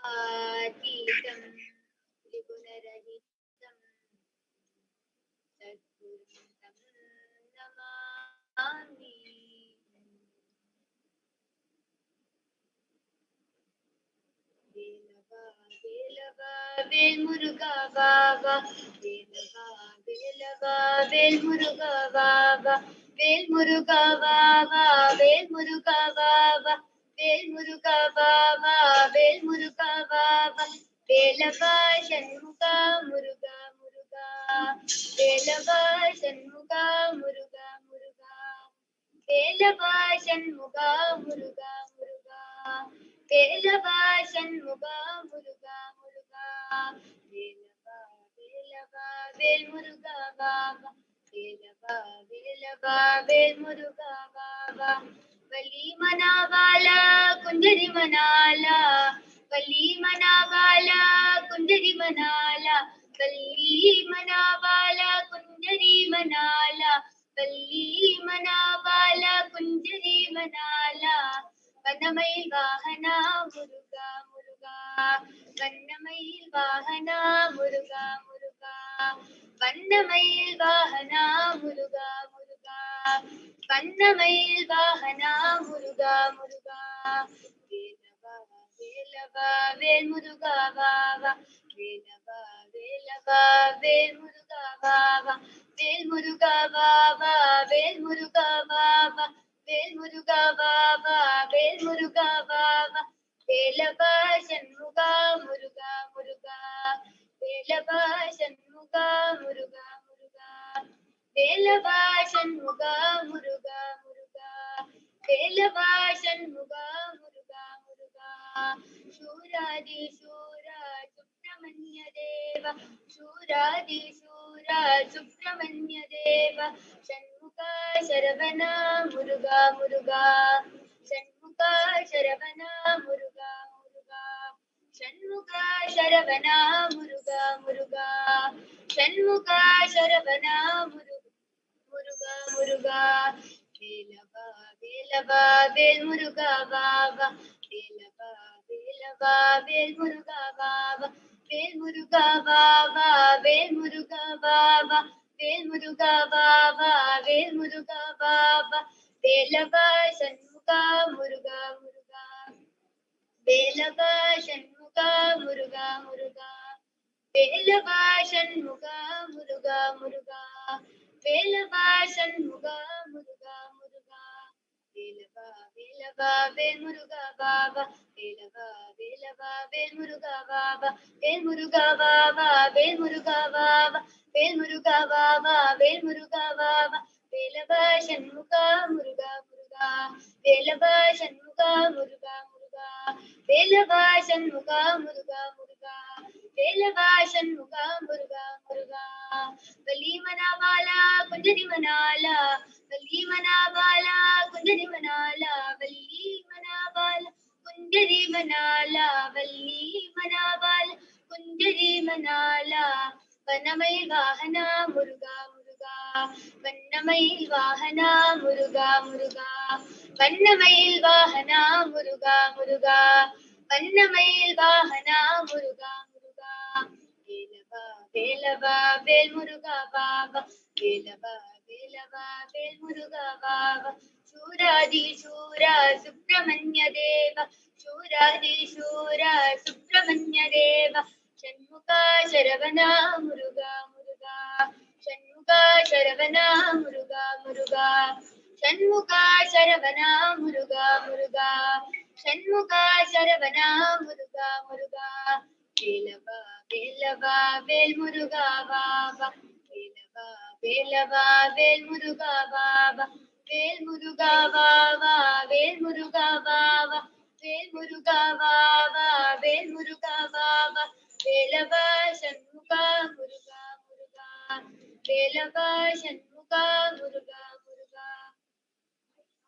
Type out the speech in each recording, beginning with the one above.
त्रिगुणातीतं त्रिगुणरहितं सद्गुरुं तं नमामि। வேலவா வேலவா வேல் முருகா வாவா, வேலவா வேலவா வேல் முருகா வாவா, வேல் முருகா வாவா, வேல் முருகா வாவா, வேல் முருகா வாவா, வேல் முருகா வாவா, வேலவா சண்முகா முருகா முருகா, வேலவா சண்முகா முருகா முருகா, வேலவா சண்முகா முருகா முருகா, வேலவா சண்முகா முருகா முருகா, வேலவா வேலவா வேல் முருகா வாவா, வேலவா வேலவா வேல் முருகா வாவா, வலி மணவாளா குஞ்சரி மணாலா, வலி மணவாளா குஞ்சரி மணாலா, வள்ளி மணவாளா குஞ்சரி மணாலா, வள்ளி மணவாளா குஞ்சரி மணாலா, வண்ணமயில் வாகனா முருகா முருகா, வண்ணமயில் வாகனா முருகா முருகா, வண்ணமயில் வாகனா முருகா முருகா, வண்ணமயில் வாகனா முருகா முருகா, வேலவா வேலவா வேல் முருகா வாவா, வேலவா வேலவா வேல் முருகா வாவா, வேல் முருகா வாவா, வேல் முருகா வாவா, வேல் முருகா வாவா, வேல் முருகா வாவா, வேலவா சண்முகா முருகா முருகா, வேலவா சண்முகா முருகா முருகா, வேலவா சண்முகா முருகா முருகா, வேலவா சண்முகா முருகா முருகா, சூராதி சூரா சுப்பிரமணிய தேவ, சூராதி சூரா சுப்பிரமணிய தேவ, ஷண்முகா சரவணா முருகா முருகா, ஷண்முகா சரவணா முருகா முருகா, ஷண்முகா சரவணா முருகா முருகா, ஷண்முகா சரவணா முருகா முருகா, வேலவா வேலவா வேல் முருகா வாவா, வேலவா வேலவா வேல் முருகா வாவா, வேல் முருகா வாவா, வேல் முருகா வாவா, வேல் முருகா வாவா, வேல் முருகா வாவா, வேலவா சண்முகா முருகா முருகா, வேலவா சண்முகா முருகா முருகா, வேலவா சண்முகா முருகா முருகா, வேலவா சண்முகா முருகா முருகா, வேலவா வேலவா வேல் முருகா வாவா, வேலவா வேலவா வேல் முருகா வாவா, வேல் முருகா வாவா, வேல் முருகா வாவா, வேல் முருகா வாவா, வேல் முருகா வாவா, வேலவா சண்முகா முருகா முருகா, வேலவா சண்முகா முருகா முருகா, வேலவா சண்முகா முருகா முருகா, வேலவா சண்முகா முருகா முருகா, வலி மணவாளா குஞ்சரி மணாலா, வலி மணவாளா குஞ்சரி மணாலா, வள்ளி மணவாளா குஞ்சரி மணாலா, வள்ளி மணவாளா குஞ்சரி மணாலா, வண்ணமயில் வாகனா முருகா முருகா, வண்ணமயில் வாகனா முருகா முருகா, வண்ணமயில் வாகனா முருகா முருகா, வண்ணமயில் வாகனா முருகா முருகா, வேலவா வேலவா வேல் முருகா வாவா, வேலவா வேலவா வேல் முருகா வாவா, சூராதி சூரா சுப்பிரமணிய தேவ, சூராதி சூரா சுப்பிரமணிய தேவ, ஷண்முகா சரவணா முருகா முருகா, ஷண்முகா சரவணா முருகா முருகா, ஷண்முகா சரவணா முருகா முருகா, ஷண்முகா சரவணா முருகா முருகா, வேலவா வேலவா வேல் முருகா வாவா, வேலவா வேலவா வேல் முருகா வாவா, வேல் முருகா வாவா, வேல் முருகா வாவா, வேல் முருகா வாவா, வேல் முருகா வாவா, வேலவா சண்முகா முருகா முருகா, வேலவா சண்முகா முருகா முருகா,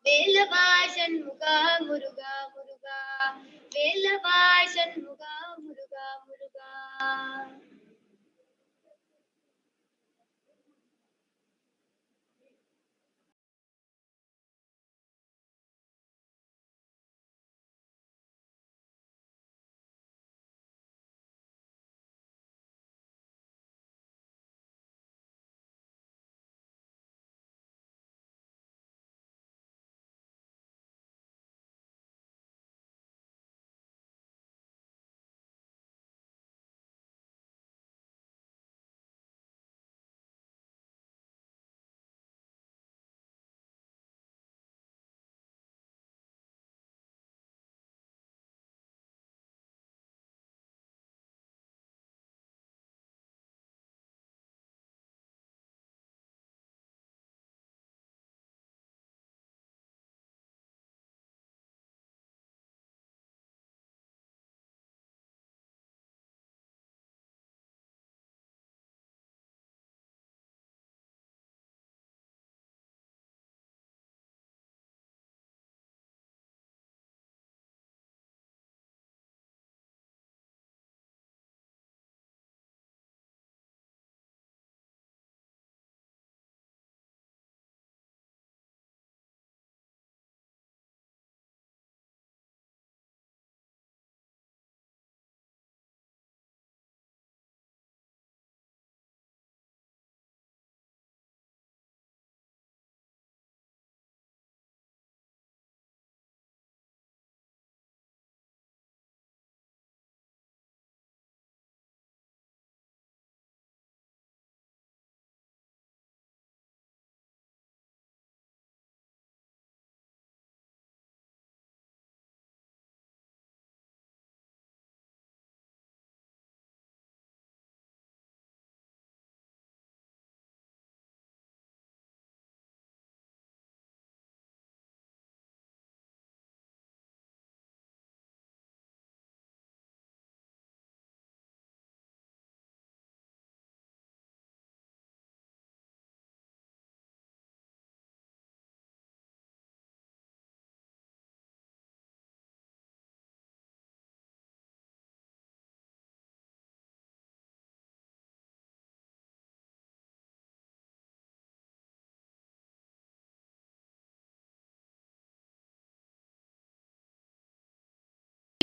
வேலவா சண்முகா முருகா முருகா, வேலவா சண்முகா Muruga Muruga.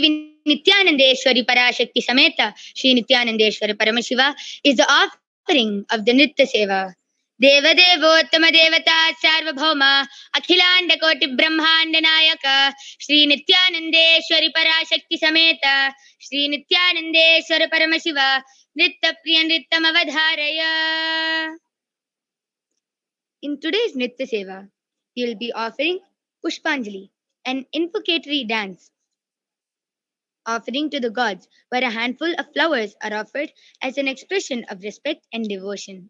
Nithyanandeshwari Parashakti Sameta Shri Nithyanandeshwara Paramashiva is the offering of the Nitya Seva. Devadevottama Devata Sarvabhauma Akhilanda Koti Brahmanda Nayaka Shri Nithyanandeshwari Parashakti Sameta Shri Nithyanandeshwara Paramashiva Nitya Priya Nritam Avadharaya. In today's Nitya Seva, we will be offering Pushpanjali, an invocatory dance offering to the gods, where a handful of flowers are offered as an expression of respect and devotion.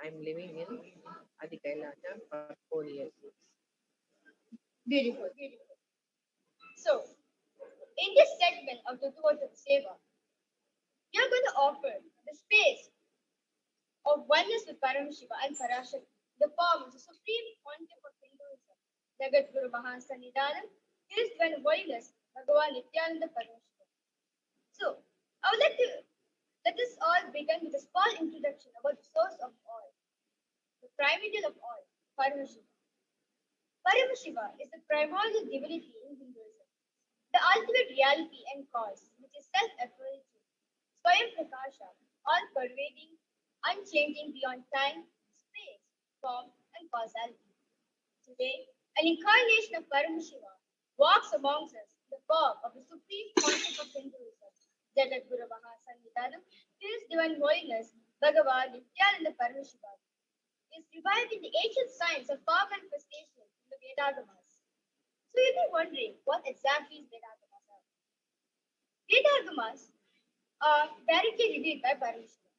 I'm living in Adikailata for 4 years. Beautiful. So, in this segment of the Devoted Seva, we are going to offer the space of oneness with Paramashiva and Parashakti, the form of the supreme pontiff of Hinduism, Jagat Guru Mahasannidhanam, His Divine Holiness, Bhagavan Nithyananda Paramashivam. So, I would like to let us all begin with a small introduction about the source of all, the primordial of all, Paramashiva. Paramashiva is the primordial divinity in Hinduism, the ultimate reality and cause, which is self-effulgent, Swayam Prakasha, all-pervading, unchanging beyond time, space, form, and causality. Today, an incarnation of Paramashiva walks amongst us in the form of the supreme pontiff of Hinduism, Jagat Guru Mahasannidhanam, His Divine Holiness, Bhagavan Nithyananda Paramashivam, is reviving the ancient science of form manifestation in the Vedagamas. So you'll be wondering, what exactly is Vedagamas are? Vedagamas are directly revealed by Paramashiva.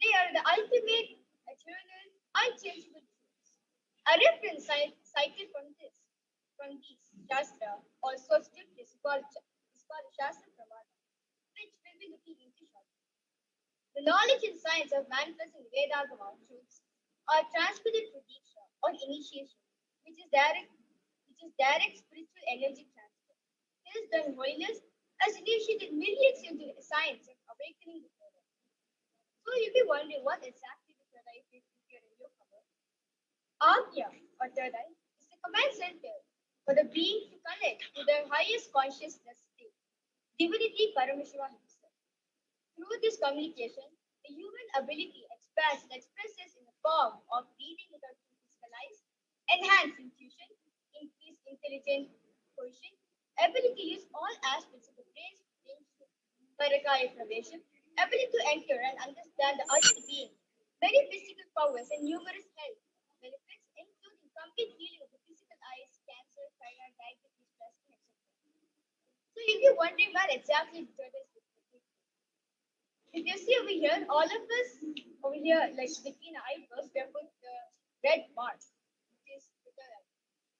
They are the ultimate, eternal, unchangeable truths. A reference cited from these Shastra, also scriptures, is called Shastra Pramana, which will be looking into shortly. The knowledge and science of manifesting Vedagama truths are transmitted through Diksha or initiation, which is direct spiritual energy transfer. His Divine Holiness has initiated millions into the science of awakening the Buddha. So you'll be wondering what exactly the third eye is here in your cover. Agya or third eye is the command center for the being to connect to their highest consciousness state, divinity Paramashiva himself. Through this communication, the human ability expands and expresses in the form of reading without physical eyes, enhanced intuition, increased intelligent quotient, ability to use all aspects of the brain's potential, Parakaya Pravesham, ability to enter and understand the other being, many physical powers and numerous health benefits, including complete healing of the physical eyes, cancer, thyroid, diabetes, breast, etc. So you'll be wondering where exactly the third eye is located. If you see over here, all of us over here, like between our eyebrows, we have put the red mark, which is the third eye.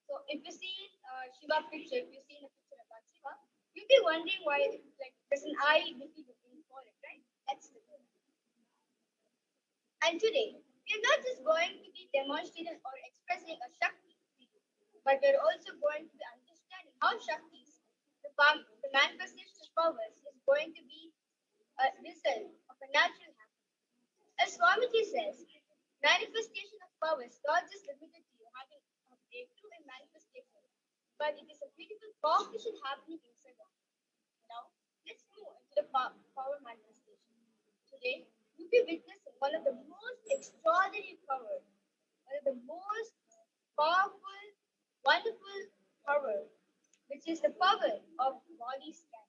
So if you see Shiva picture, if you see in a picture about Shiva, you'll be wondering why like there's an eye between for it, right? That's the third eye. And today, we are not just going to be demonstrating or expressing a Shakti, but we're also going to be understanding how Shaktis, the manifestation of powers, is going to be a result of a natural happening. As Swamiji says, manifestation of power is not just limited to you having a breakthrough in manifestation, but it is a beautiful cognition happening inside of you. Now, let's move into the power manifestation. Today, you'll be witnessing one of the most extraordinary power, one of the most powerful, wonderful power, which is the power of body scanning.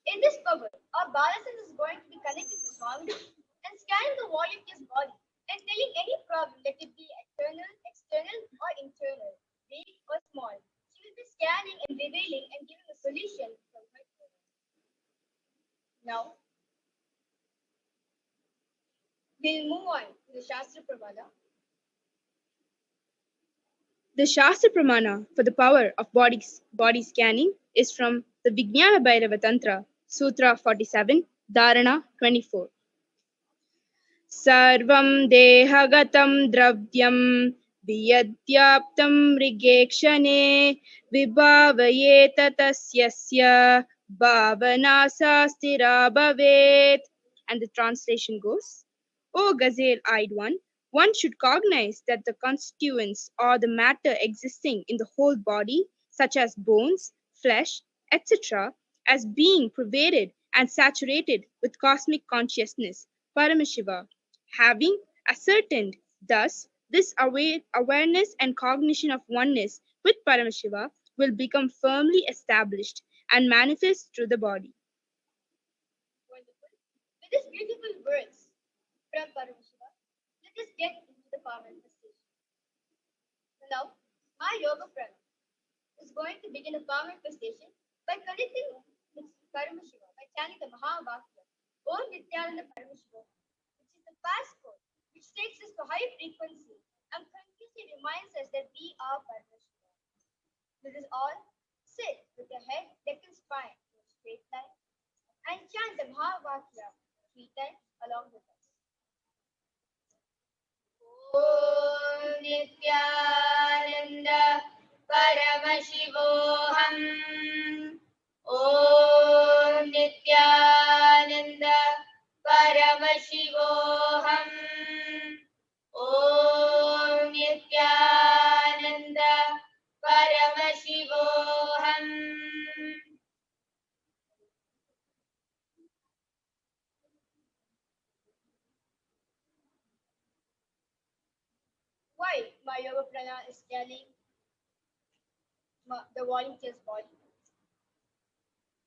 In this power, our Balasan is going to be connected to Swami and scanning the wall of his body and telling any problem, let it be external, or internal, big or small. She will be scanning and revealing and giving a solution from her phone. Now, we'll move on to the Shastra Pramana. The Shastra Pramana for the power of body scanning is from the Vijnana Bhairava Tantra, Sutra 47, Dharana 24. Sarvam dehagatam dravyam viyadyaptam rigekshane vibhavayeta tasyasya bhavana sastira bhavet. And the translation goes, O gazelle-eyed one should cognize that the constituents or the matter existing in the whole body, such as bones, flesh, etc., as being pervaded and saturated with cosmic consciousness, Paramashiva. Having ascertained thus this awareness and cognition of oneness with Paramashiva will become firmly established and manifest through the body. Wonderful. With these beautiful words from Paramashiva, let us get into the power manifestation. So now, my yoga pranam is going to begin a power manifestation by connecting with Paramashiva by chanting the Mahavakya, Om Nithyananda Paramashivoham, passcode which takes us to high frequency and continuously reminds us that we are Paramashiva. This is all. Sit with your head, neck and spine in a straight line and chant the Mahavakya 3 times along with us. Om Nithyananda Paramashivoham. Om Nithyananda Paramashivoham. Om Nithyananda Paramashivoham. Why my yoga prana is scaling the volunteer's body?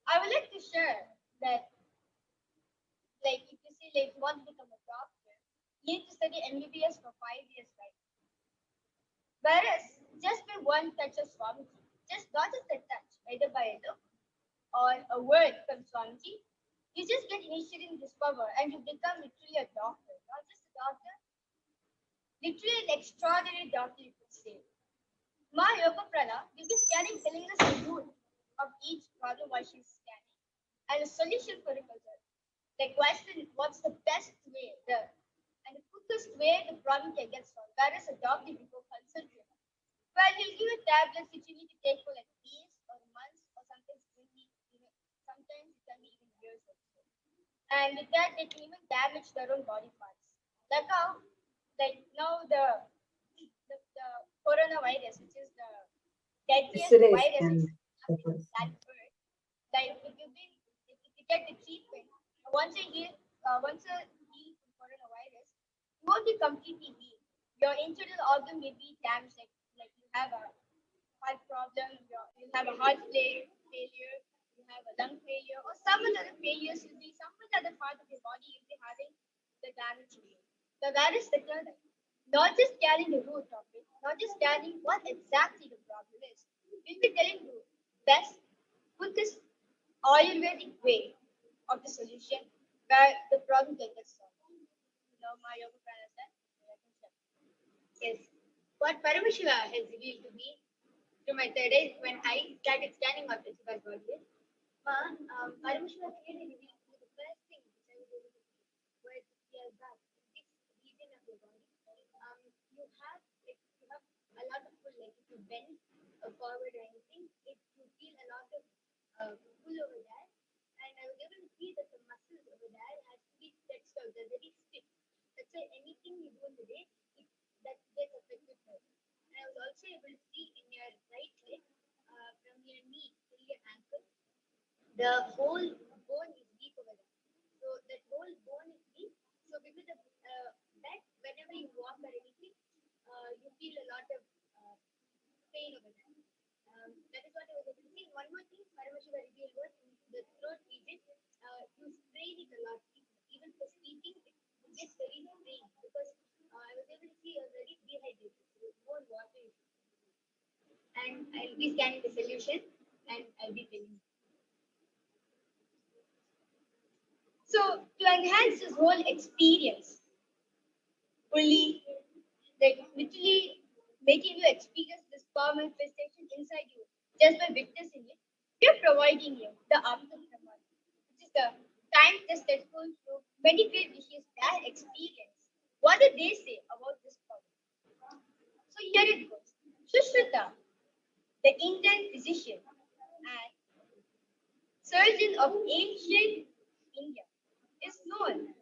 I would like to share that, like, if you say, like, you want to become a doctor, you need to study MBBS for 5 years, right? Whereas, just by one touch of Swamiji, not just a touch, either by a look or a word from Swamiji, you just get initiated in this power and you become literally a doctor. Not just a doctor, literally an extraordinary doctor, you could say. Ma Yoga Prana will be scanning, telling us the root of each problem while she's scanning and a solution for it as well. Like, what's the best way, and the quickest way the problem can get solved? Where is a doctor before consulting? Well, he'll give you tablets which you need to take for like days or months, or sometimes sometimes it can be even years also. And with that, they can even damage their own body parts. Like how, like now the coronavirus, which is the deadliest virus on planet Earth. Like if you get the treatment, once you heal from coronavirus, you won't be completely healed. Your internal organ may be damaged, like you have a heart problem, you have a heart failure, you have a lung failure, or some other failures will be some other part of your body you'll be having the damage to you. So that is the third. Not just scanning the root of it, not just scanning what exactly the problem is. We'll be telling you best, quickest Ayurvedic way of the solution where the problem can get solved. Now, my yoga prana said, yes. What Paramashiva has revealed to me through my third eye when I started scanning my Shiva's body, Paramashiva clearly revealed to me the first thing which I was able to see was your gut, this region of your body. You have a lot of pull, like if you bend forward or anything, you feel a lot of pull over there. And I was able to see that the muscles over there has to be stretched out. They're very stiff. That's why anything you do in the day, that gets affected more. And I was also able to see in your right leg, from your knee till your ankle, the whole bone is weak over there. So that whole bone is weak. So because of that, whenever you walk or anything, you feel a lot of pain over there. That is what I was able to see. One more thing, Paramashiva revealed was in the throat region, you strain it a lot. Even for speaking, it gets very strained because I was able to see you're very dehydrated. So more water. And I'll be scanning the solution and I'll be telling you. So to enhance this whole experience, fully, like literally making you experience this power manifestation inside you just by witnessing it, we are providing you the Amrit Brahman, which is the time-tested tool to many great rishis, their experience. What did they say about this power? So here it goes. Sushruta, the Indian physician and surgeon of ancient India, is known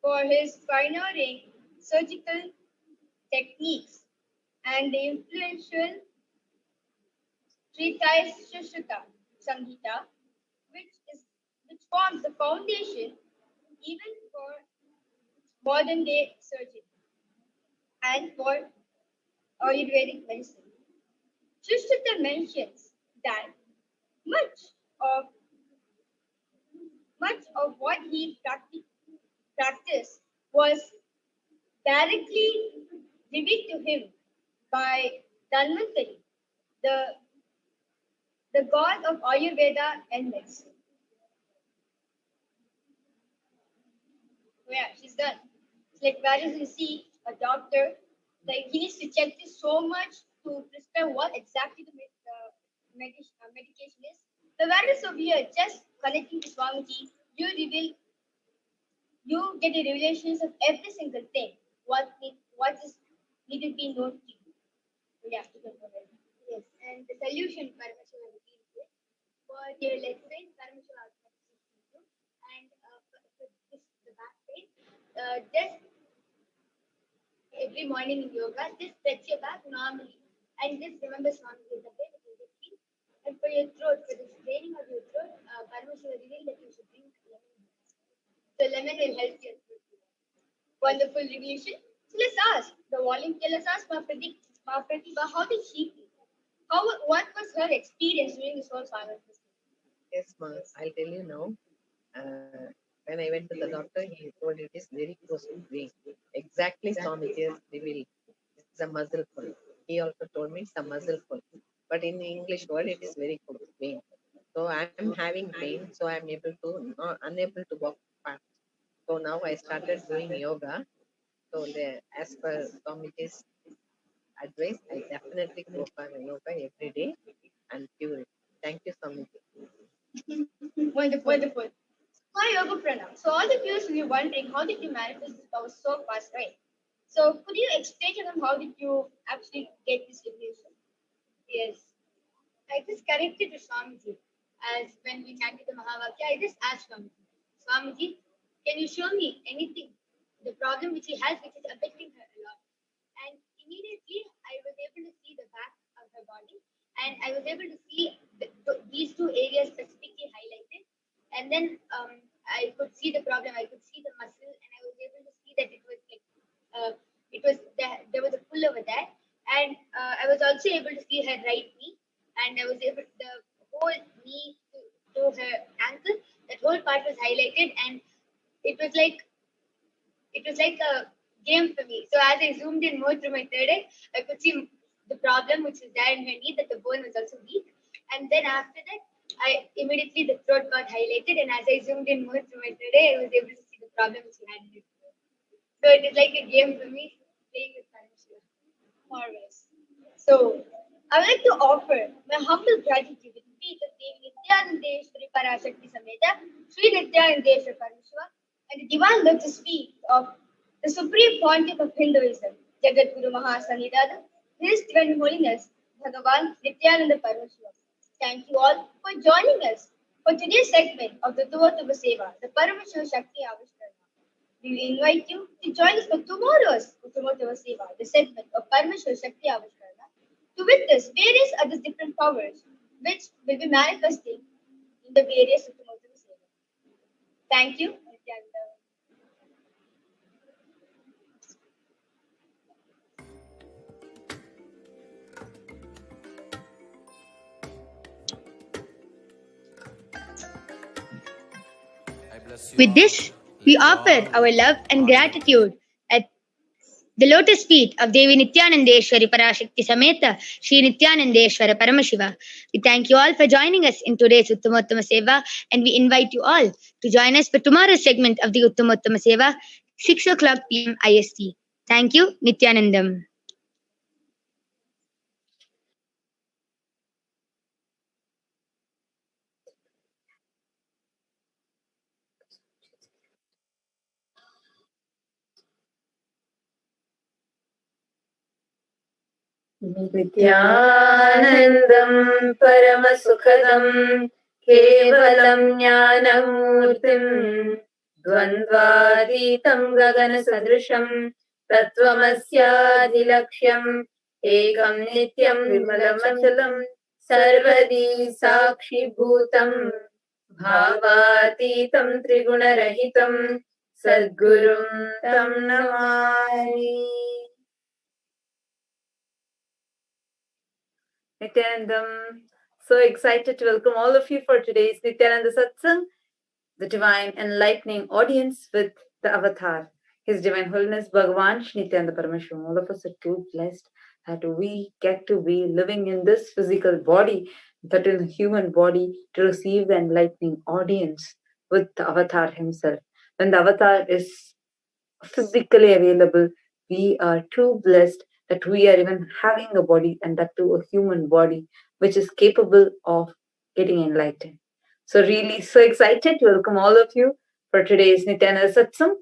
for his pioneering surgical techniques and the influential treatise Sushruta Samhita, which forms the foundation even for modern day surgery and for Ayurvedic medicine. Sushruta mentions that much of what he practiced was directly revealed to him by Dhanvantari, the god of Ayurveda and medicine. yeah, she's done. It's like whereas you see a doctor, like he needs to check this so much to prescribe what exactly the medication is. The whereas over here, just connecting to Swamiji, you get a revelation of every single thing. What is needed to be known to you. Yeah, you can go ahead. Yes, and the solution Paramashiva reveals is for your leg pain, Paramashiva and for this, the back pain, just every morning in yoga, just stretch your back normally and just remember Swami is the way that you get healed. And for your throat, for the straining of your throat, Paramashiva revealed that you should drink lemon. So lemon will help your throat. Wonderful revelation. So let's ask the volunteer. Let's ask Pratibha, how did she feel? What was her experience during this whole Swami festival? Yes, ma, I'll tell you now. When I went to the doctor, he told it is very close to vein. Exactly, Swamiji has revealed. It's a muscle pull. He also told me it's a muscle pull. But in the English word, it is very close to vein. So I'm having pain, so I'm unable to walk fast. So now I started doing yoga. So as per Swamiji's advice, I definitely go for yoga every day and cure it. Thank you, Swamiji. Wonderful. Hi, Yoga Pranam. So all the viewers will be wondering, how did you manifest this power so fast, right? So could you explain to them how did you actually get this revelation? Yes. I just connected to Swamiji. As when we chanted the Mahavakya, I just asked Swamiji, Swamiji, can you show me anything, the problem which he has, which is affecting her a lot? And immediately, I was able to see the back of her body, and I was able to see these two areas specifically highlighted. And then I could see the problem. I could see the muscle, and I was able to see that it was like there was a pull over there, and I was also able to see her right knee, and I was able the whole knee to her ankle. That whole part was highlighted, and it was like a game for me. So as I zoomed in more through my third eye, I could see the problem which was there in her knee, that the bone was also weak. And then after that, I immediately the throat got highlighted, and as I zoomed in more through my third eye, I was able to see the problem which she had in her throat. So it is like a game for me playing with Paramashiva. Marvelous. So I would like to offer my humble gratitude to the feet of Devi Nithyanandeshwari Parashakti Sameta, Sri Nithyanandeshwari Paramashiva, and the divine lotus feet of the Supreme Pontiff of Hinduism, Jagat Guru Mahasanidada, His Divine Holiness, Bhagavan Nithyananda Paramashivam. Thank you all for joining us for today's segment of the Duvatava Seva, the Paramashiva Shakti Avishkarana. We will invite you to join us for tomorrow's Uttamotava Seva, the segment of Paramashiva Shakti Avishkarana, to witness various other different powers which will be manifesting in the various Uttamotava Seva. Thank you. Nithyananda. I bless you With all. this, we Let you offer all our love and all gratitude at the lotus feet of Devi Nithyanandeshwari Parashakti Sameta, Sri Nithyanandeshwara Paramashiva. We thank you all for joining us in today's Uttamottama Seva, and we invite you all to join us for tomorrow's segment of the Uttamottama Seva, 6 o'clock p.m. IST. Thank you, Nithyanandam. नित्यानन्दं परमसुखदं केवलं ज्ञानमूर्तिं द्वन्द्वातीतं गगनसदृशं तत्त्वमस्याधिलक्ष्यम् एकं नित्यं विमलमचलं सर्वदी साक्षिभूतं भावातीतं त्रिगुणरहितं सद्गुरुं तं Namami. Nithyanandam. So excited to welcome all of you for today's Nithyananda Satsangh, the divine enlightening audience with the avatar, His Divine Holiness Bhagavan Shri Nithyananda Paramashivam. All of us are too blessed that we get to be living in this physical body, that is a human body, to receive the enlightening audience with the avatar himself. When the avatar is physically available. We are too blessed that we are even having a body, and that too a human body, which is capable of getting enlightened. So really so excited to welcome all of you for today's Nithyananda Satsang.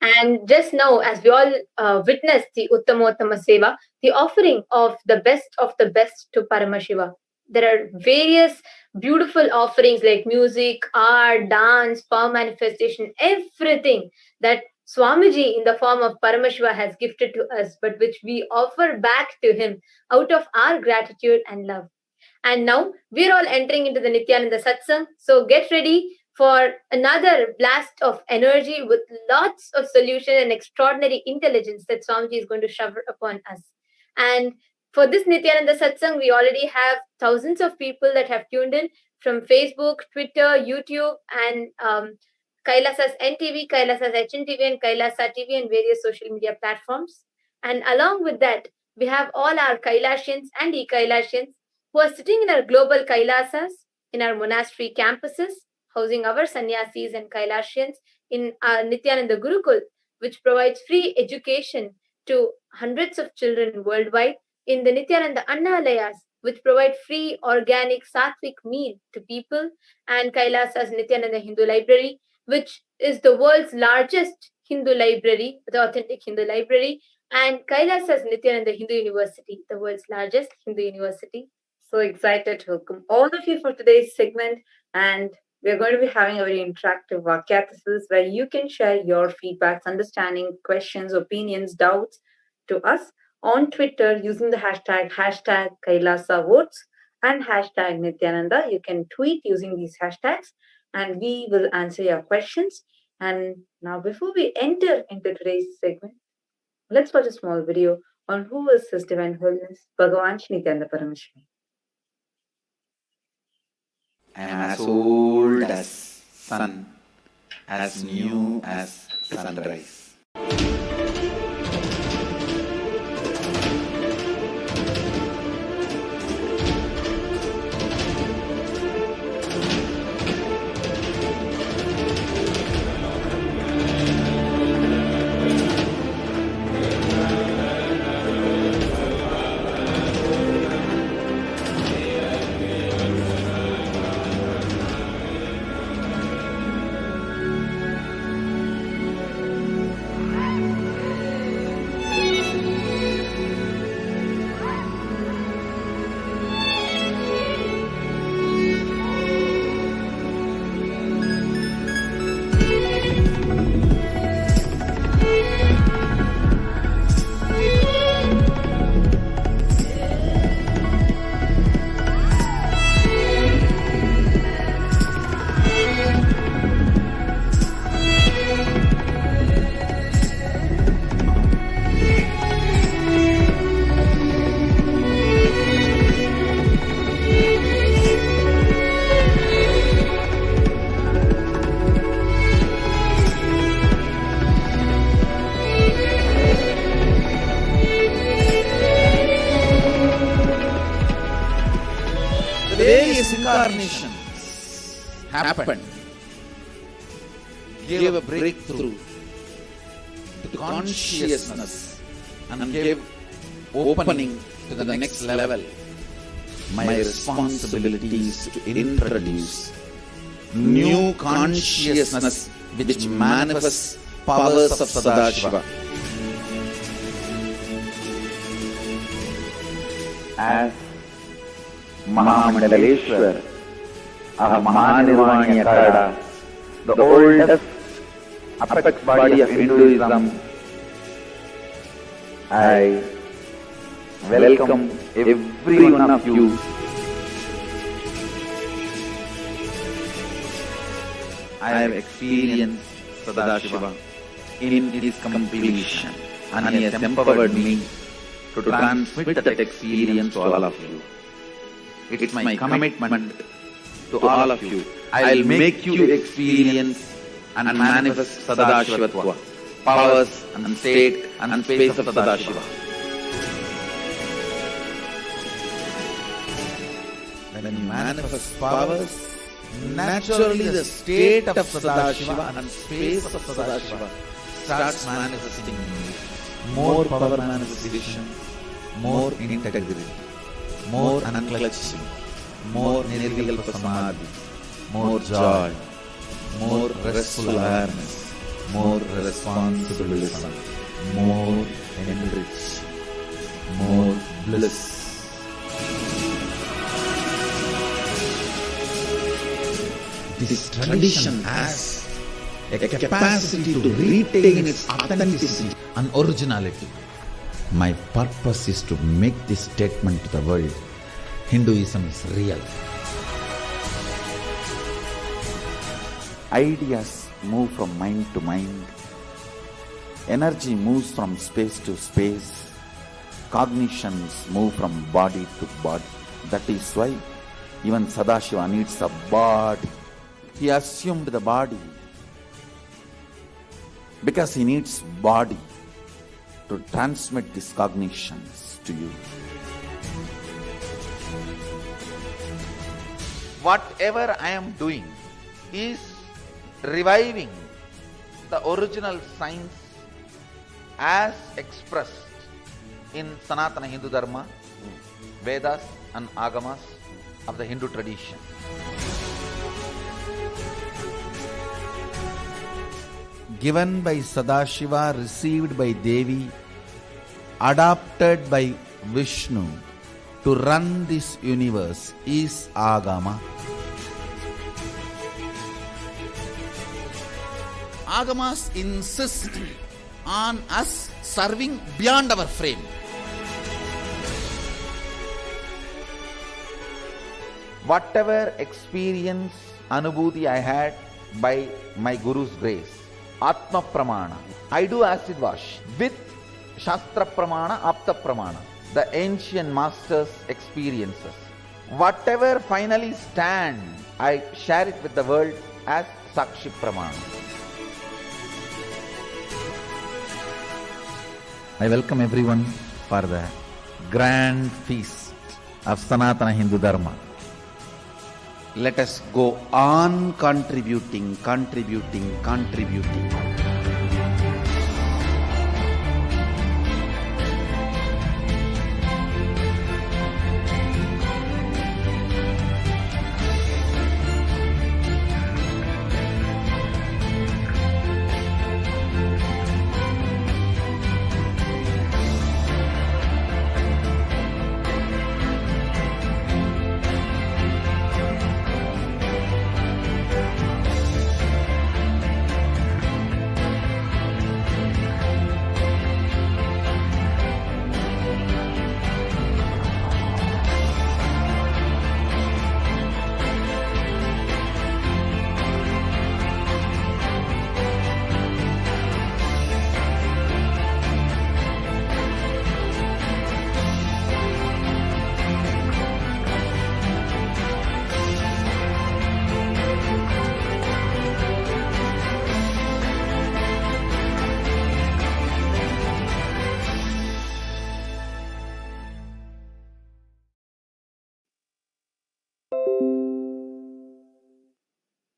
And just now, as we all witnessed the Uttamottama Seva, the offering of the best to Paramashiva. There are various beautiful offerings like music, art, dance, power manifestation, everything that Swamiji in the form of Paramashiva has gifted to us, but which we offer back to him out of our gratitude and love. And now we're all entering into the Nithyananda Satsang. So get ready for another blast of energy with lots of solution and extraordinary intelligence that Swamiji is going to shower upon us. And for this Nithyananda Satsang, we already have thousands of people that have tuned in from Facebook, Twitter, YouTube, and Kailasa's NTV, Kailasa's HNTV, and Kailasa TV, and various social media platforms. And along with that, we have all our Kailashians and e-Kailashians who are sitting in our global Kailasas, in our monastery campuses, housing our sannyasis and Kailashians in our Nithyananda Gurukul, which provides free education to hundreds of children worldwide, in the Nithyananda Annalayas, which provide free organic sattvic meal to people, and Kailasa's Nithyananda Hindu Library, which is the world's largest Hindu library, the authentic Hindu library, and Kailasa's Nithyananda Hindu University, the world's largest Hindu university. So excited to welcome all of you for today's segment, and we're going to be having a very interactive Vakyathasis where you can share your feedbacks, understanding, questions, opinions, doubts to us on Twitter using the hashtag Kailasa Votes and hashtag Nithyananda. You can tweet using these hashtags and we will answer your questions. And now before we enter into today's segment, let's watch a small video on who is His Divine Holiness Bhagavan Nithyananda Paramashivam. I am as old as sun, as new as sunrise. Various incarnations happened, gave a breakthrough to consciousness and gave opening to the next level. My responsibility is to introduce new consciousness which manifests powers of Sadashiva. As Mahamandaleshwar of Mahanirvani Akada, the oldest apex body of Hinduism, I welcome every one of you. I have experienced Sadashiva in its completion, and he has empowered me to transmit that experience to all of you. It's my commitment to all of you. I will make you experience and manifest Sadashivatva, powers and state and space of Sadashiva. When you manifest powers, naturally the state of Sadashiva and space of Sadashiva starts manifesting in you. More power manifestation, more integrity, more unclutching, more nirvikalpa samadhi, more joy, more restful awareness, more responsibilism, more enrich, more bliss. This tradition has a capacity to retain its authenticity and originality. My purpose is to make this statement to the world. Hinduism is real. Ideas move from mind to mind. Energy moves from space to space. Cognitions move from body to body. That is why even Sadashiva needs a body. He assumed the body because he needs body to transmit these cognitions to you. Whatever I am doing is reviving the original science as expressed in Sanatana Hindu Dharma, Vedas and Agamas of the Hindu tradition. Given by Sadashiva, received by Devi, adopted by Vishnu to run this universe is Agama. Agamas insist on us serving beyond our frame. Whatever experience, anubhuti I had by my Guru's grace, Atma Pramana, I do acid wash with Shastra Pramana, Apta Pramana, the ancient masters' experiences. Whatever finally stand, I share it with the world as Sakshi Pramana. I welcome everyone for the grand feast of Sanatana Hindu Dharma. Let us go on contributing.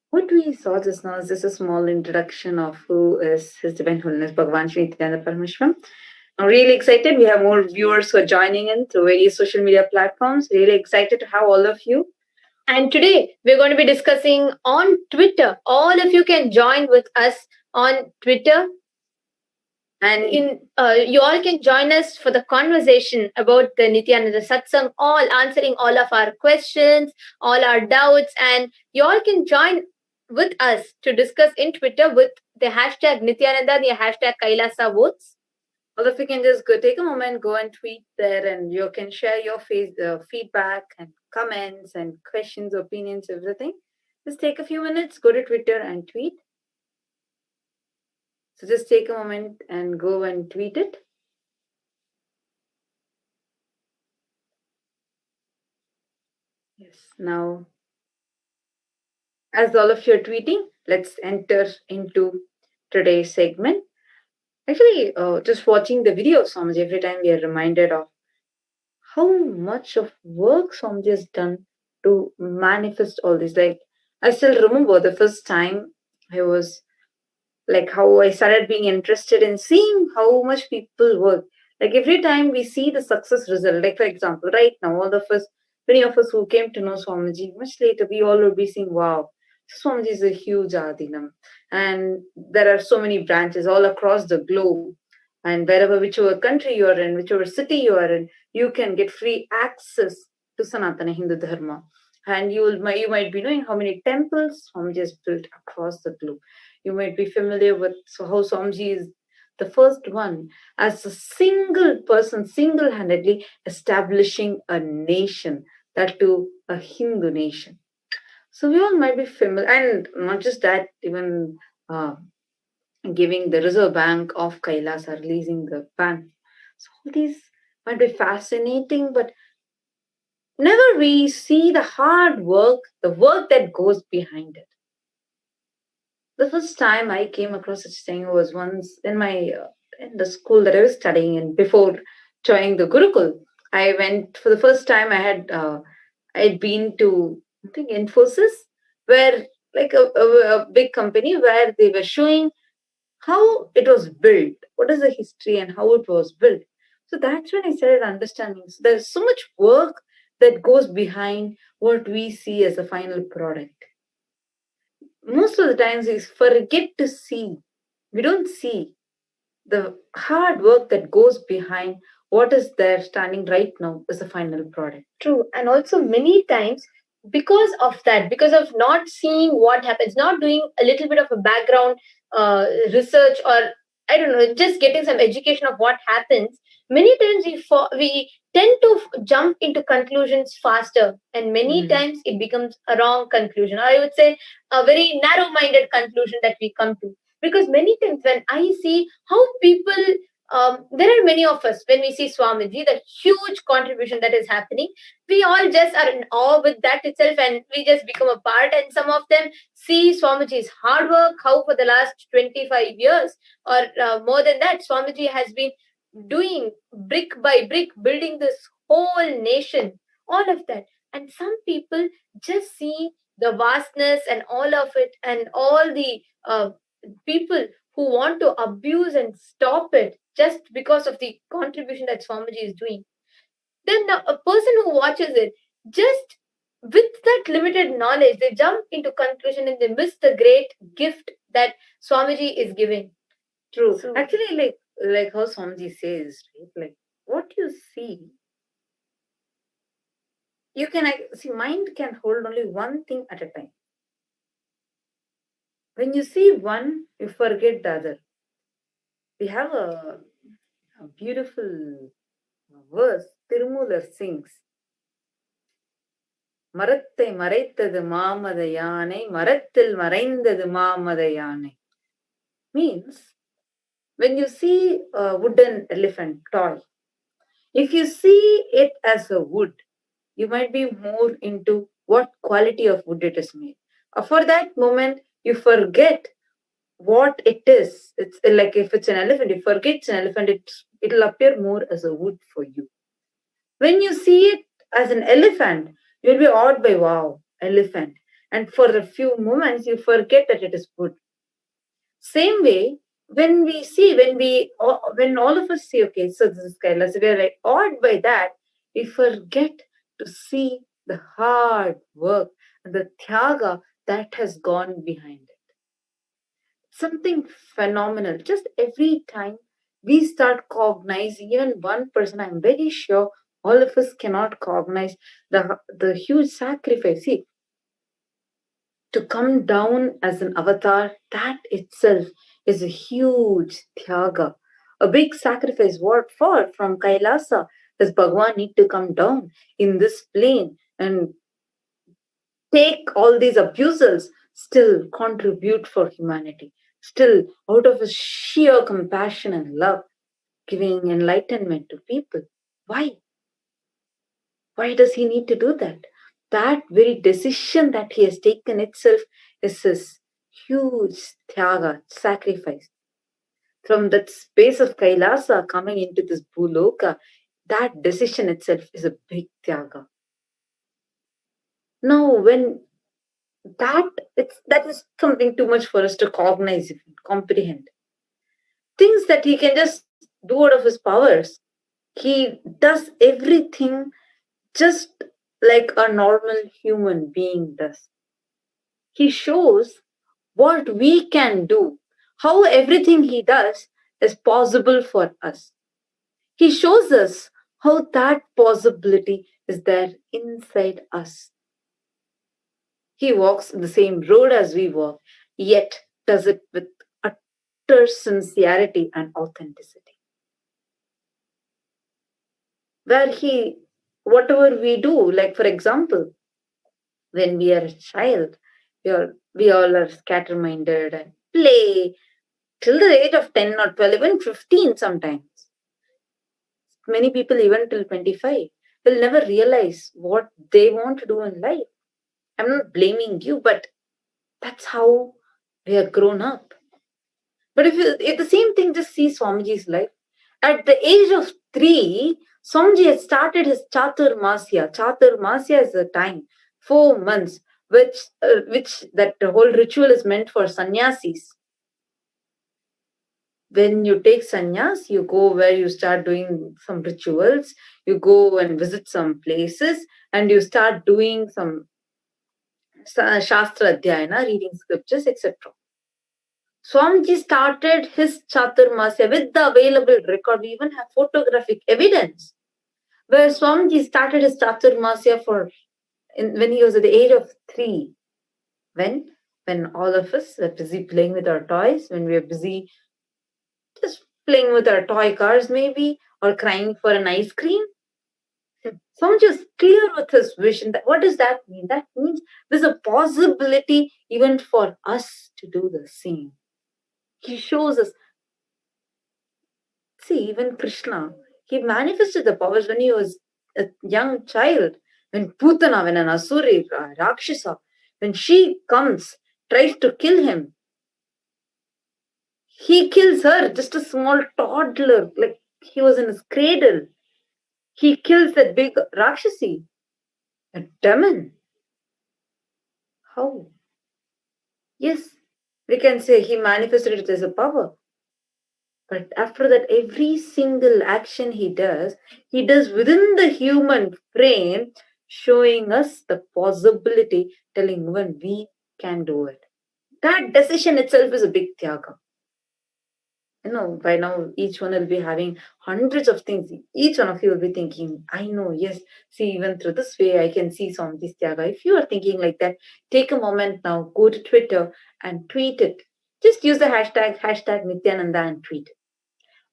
What we saw just now is just a small introduction of who is His Divine Holiness Bhagavan Shri Nithyananda Paramashivam. I'm really excited. We have more viewers who are joining in through various social media platforms. Really excited to have all of you. And today we're going to be discussing on Twitter. All of you can join with us on Twitter. And you all can join us for the conversation about the Nithyananda Satsangh, all answering all of our questions, all our doubts. And you all can join with us to discuss in Twitter with the hashtag Nithyananda, the hashtag Kailasa votes. All of you can just go take a moment, go and tweet there, and you can share your feedback and comments and questions, opinions, everything. Just take a few minutes, go to Twitter and tweet. So just take a moment and go and tweet it. Yes, now, as all of you are tweeting, let's enter into today's segment. Actually, just watching the video of Swamiji, every time we are reminded of how much of work Swamiji has done to manifest all this. Like, I still remember the first time I was like how I started being interested in seeing how much people work. Like every time we see the success result, like for example, right now, all of us, many of us who came to know Swamiji, much later, we all will be saying, wow, Swamiji is a huge Adinam. And there are so many branches all across the globe. And wherever, whichever country you are in, whichever city you are in, you can get free access to Sanatana Hindu Dharma. And you might be knowing how many temples Swamiji has built across the globe. You might be familiar with how Swamiji is the first one as a single person, single-handedly establishing a nation, that too a Hindu nation. So we all might be familiar, and not just that, even giving the Reserve Bank of Kailasa, releasing the bank. So all these might be fascinating, but never we see the hard work, the work that goes behind it. The first time I came across such thing was once in my in the school that I was studying in before joining the Gurukul. I went for the first time. I'd been to, I think, Infosys, where like a big company where they were showing how it was built, what is the history and how it was built. So that's when I started understanding. So there's so much work that goes behind what we see as a final product. Most of the times we forget to see, we don't see the hard work that goes behind what is there standing right now as a final product. True. And also, many times, because of that, because of not seeing what happens, not doing a little bit of a background research, or I don't know, just getting some education of what happens, many times we tend to jump into conclusions faster, and many times it becomes a wrong conclusion, or I would say a very narrow minded conclusion that we come to. Because many times when I see how people, there are many of us, when we see Swamiji, the huge contribution that is happening, we all just are in awe with that itself, and we just become a part. And some of them see Swamiji's hard work, how for the last 25 years or more than that, Swamiji has been doing brick by brick, building this whole nation, all of that. And some people just see the vastness and all of it, and all the people who want to abuse and stop it just because of the contribution that Swamiji is doing. Then a person who watches it, just with that limited knowledge, they jump into conclusion and they miss the great gift that Swamiji is giving. True. So, actually, like how Swamiji says, right? Like what you see, you can see, mind can hold only one thing at a time. When you see one, you forget the other. We have a beautiful verse Tirumular sings. மரத்தை மறைத்தது மாமத யானை மரத்தில் மறைந்தது மாமத யானை. Means, when you see a wooden elephant toy, if you see it as a wood, you might be more into what quality of wood it is made. For that moment, you forget what it is. It's like if it's an elephant, you forget it's an elephant, it'll appear more as a wood for you. When you see it as an elephant, you'll be awed by, wow, elephant. And for a few moments, you forget that it is wood. Same way, when all of us see, okay, so this is Kailas, we are like awed by that, we forget to see the hard work and the tyaga that has gone behind it. Something phenomenal. Just every time we start cognizing, even one person, I'm very sure all of us cannot cognize the huge sacrifice. See, to come down as an avatar, that itself is a huge tyaga, a big sacrifice. What for? From Kailasa, does Bhagwan need to come down in this plane and take all these abusals, still contribute for humanity, still out of his sheer compassion and love, giving enlightenment to people? Why? Why does he need to do that? That very decision that he has taken itself is his huge tyaga, sacrifice. From that space of Kailasa coming into this Bhuloka, that decision itself is a big tyaga. Now, when that is something too much for us to cognize, comprehend. Things that he can just do out of his powers. He does everything just like a normal human being does. He shows what we can do, how everything he does is possible for us. He shows us how that possibility is there inside us. He walks the same road as we walk, yet does it with utter sincerity and authenticity. Where whatever we do, like for example, when we are a child, we all are scatter-minded and play till the age of 10 or 12, even 15 sometimes. Many people, even till 25, will never realize what they want to do in life. I'm not blaming you, but that's how we are grown up. But if the same thing, just see Swamiji's life. At the age of 3, Swamiji had started his Chaturmasya. Chaturmasya is the time, 4 months, which that whole ritual is meant for sannyasis. When you take sannyas, you go where you start doing some rituals, you go and visit some places, and you start doing some Shastra Adhyayana, reading scriptures, etc. Swamiji started his Chaturmasya with the available record. We even have photographic evidence where Swamiji started his Chaturmasya when he was at the age of 3. When all of us were busy playing with our toys, when we were busy just playing with our toy cars maybe, or crying for an ice cream. Swamiji was clear with his vision. What does that mean? That means there's a possibility even for us to do the same. He shows us. See, even Krishna, he manifested the powers when he was a young child. When Putana, when an Asuri, Rakshasa, when she comes, tries to kill him, he kills her, just a small toddler, like he was in his cradle. He kills that big Rakshasi, a demon. How? Yes, we can say he manifested it as a power. But after that, every single action he does within the human frame, showing us the possibility, telling even we can do it. That decision itself is a big tyaga. By now, each one will be having hundreds of things. Each one of you will be thinking, I know, yes, see, even through this way, I can see some of this tyaga. If you are thinking like that, take a moment now, go to Twitter and tweet it. Just use the hashtag Nithyananda and tweet.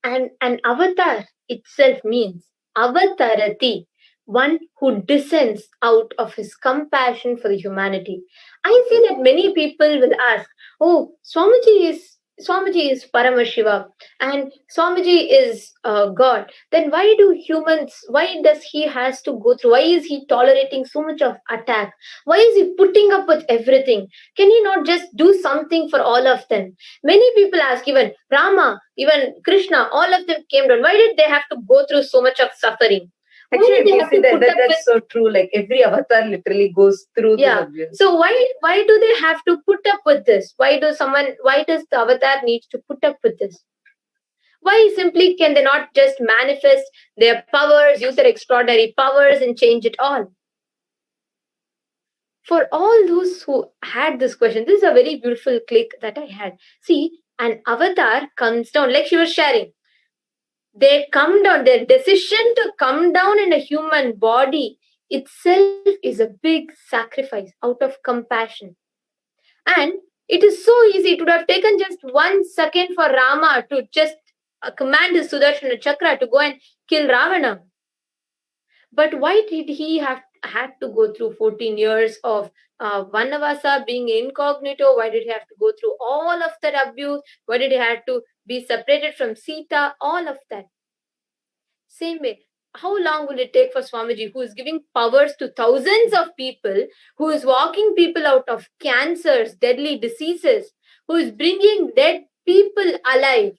And an avatar itself means avatarati, one who descends out of his compassion for the humanity. I see that many people will ask, oh, Swamiji is Paramashiva and Swamiji is God. Then why does he has to go through? Why is he tolerating so much of attack? Why is he putting up with everything? Can he not just do something for all of them? Many people ask, even Rama, even Krishna, all of them came down. Why did they have to go through so much of suffering? Actually, we see that's so true. Like every avatar literally goes through the abuse. So why do they have to put up with this? Why does the avatar need to put up with this? Why simply can they not just manifest their powers, use their extraordinary powers and change it all? For all those who had this question, this is a very beautiful click that I had. See, an avatar comes down, like she was sharing. They come down, their decision to come down in a human body itself is a big sacrifice out of compassion. And it is so easy. It would have taken just 1 second for Rama to just command his Sudarshana Chakra to go and kill Ravana. But why did he had to go through 14 years of Vanavasa, being incognito? Why did he have to go through all of that abuse? Why did he have to be separated from Sita? All of that. Same way, how long will it take for Swamiji, who is giving powers to thousands of people, who is walking people out of cancers, deadly diseases, who is bringing dead people alive,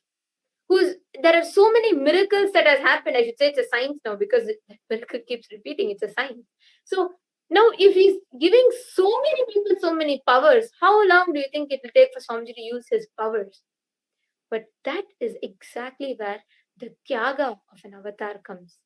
there are so many miracles that has happened. I should say it's a science now because the miracle keeps repeating. It's a science. So Now, if he's giving so many people so many powers, how long do you think it will take for Swamiji to use his powers? But that is exactly where the tyaga of an avatar comes.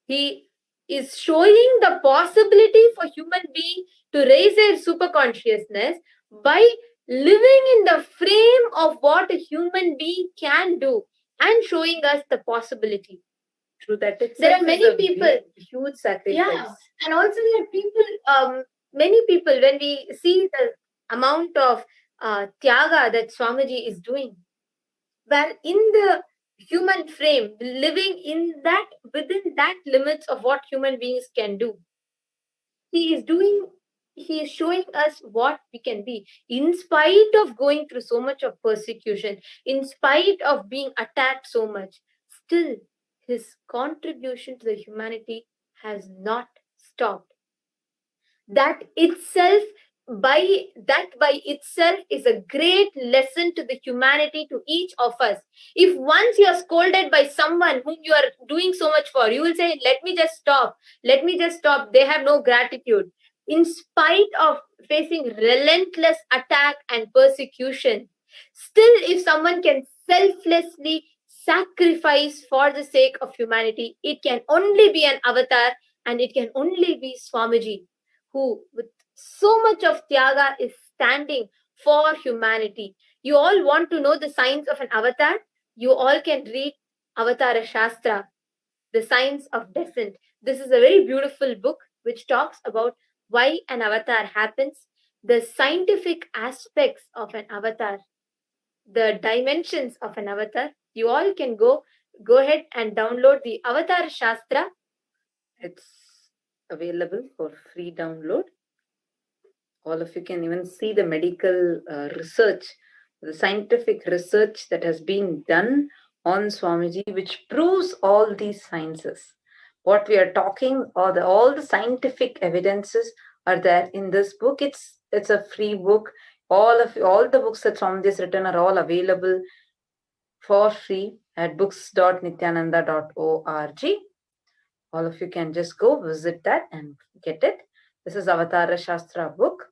He is showing the possibility for human being to raise their super consciousness by living in the frame of what a human being can do and showing us the possibility. Through that There are many people, huge sacrifice. yeah, and also there are people, many people, when we see the amount of tyaga that Swamiji is doing, where in the human frame, living in that, within that limits of what human beings can do, he is showing us what we can be, in spite of going through so much of persecution, in spite of being attacked so much. Still, his contribution to the humanity has not stopped. That by itself is a great lesson to the humanity, to each of us. If once you are scolded by someone whom you are doing so much for, you will say, let me just stop, they have no gratitude. In spite of facing relentless attack and persecution, still if someone can selflessly sacrifice for the sake of humanity, it can only be an avatar, and it can only be Swamiji, who with so much of tyaga is standing for humanity. You all want to know the signs of an avatar? You all can read Avatara Shastra, The Science of Descent. This is a very beautiful book which talks about why an avatar happens, the scientific aspects of an avatar, the dimensions of an avatar. You all can go ahead and download the Avatara Shastra. It's available for free download. All of you can even see the medical research, the scientific research that has been done on Swamiji, which proves all these sciences. What we are talking, or all the scientific evidences are there in this book. It's a free book. All the books that Swamiji has written are all available for free at books.nithyananda.org. All of you can just go visit that and get it. This is Avatara Shastra book.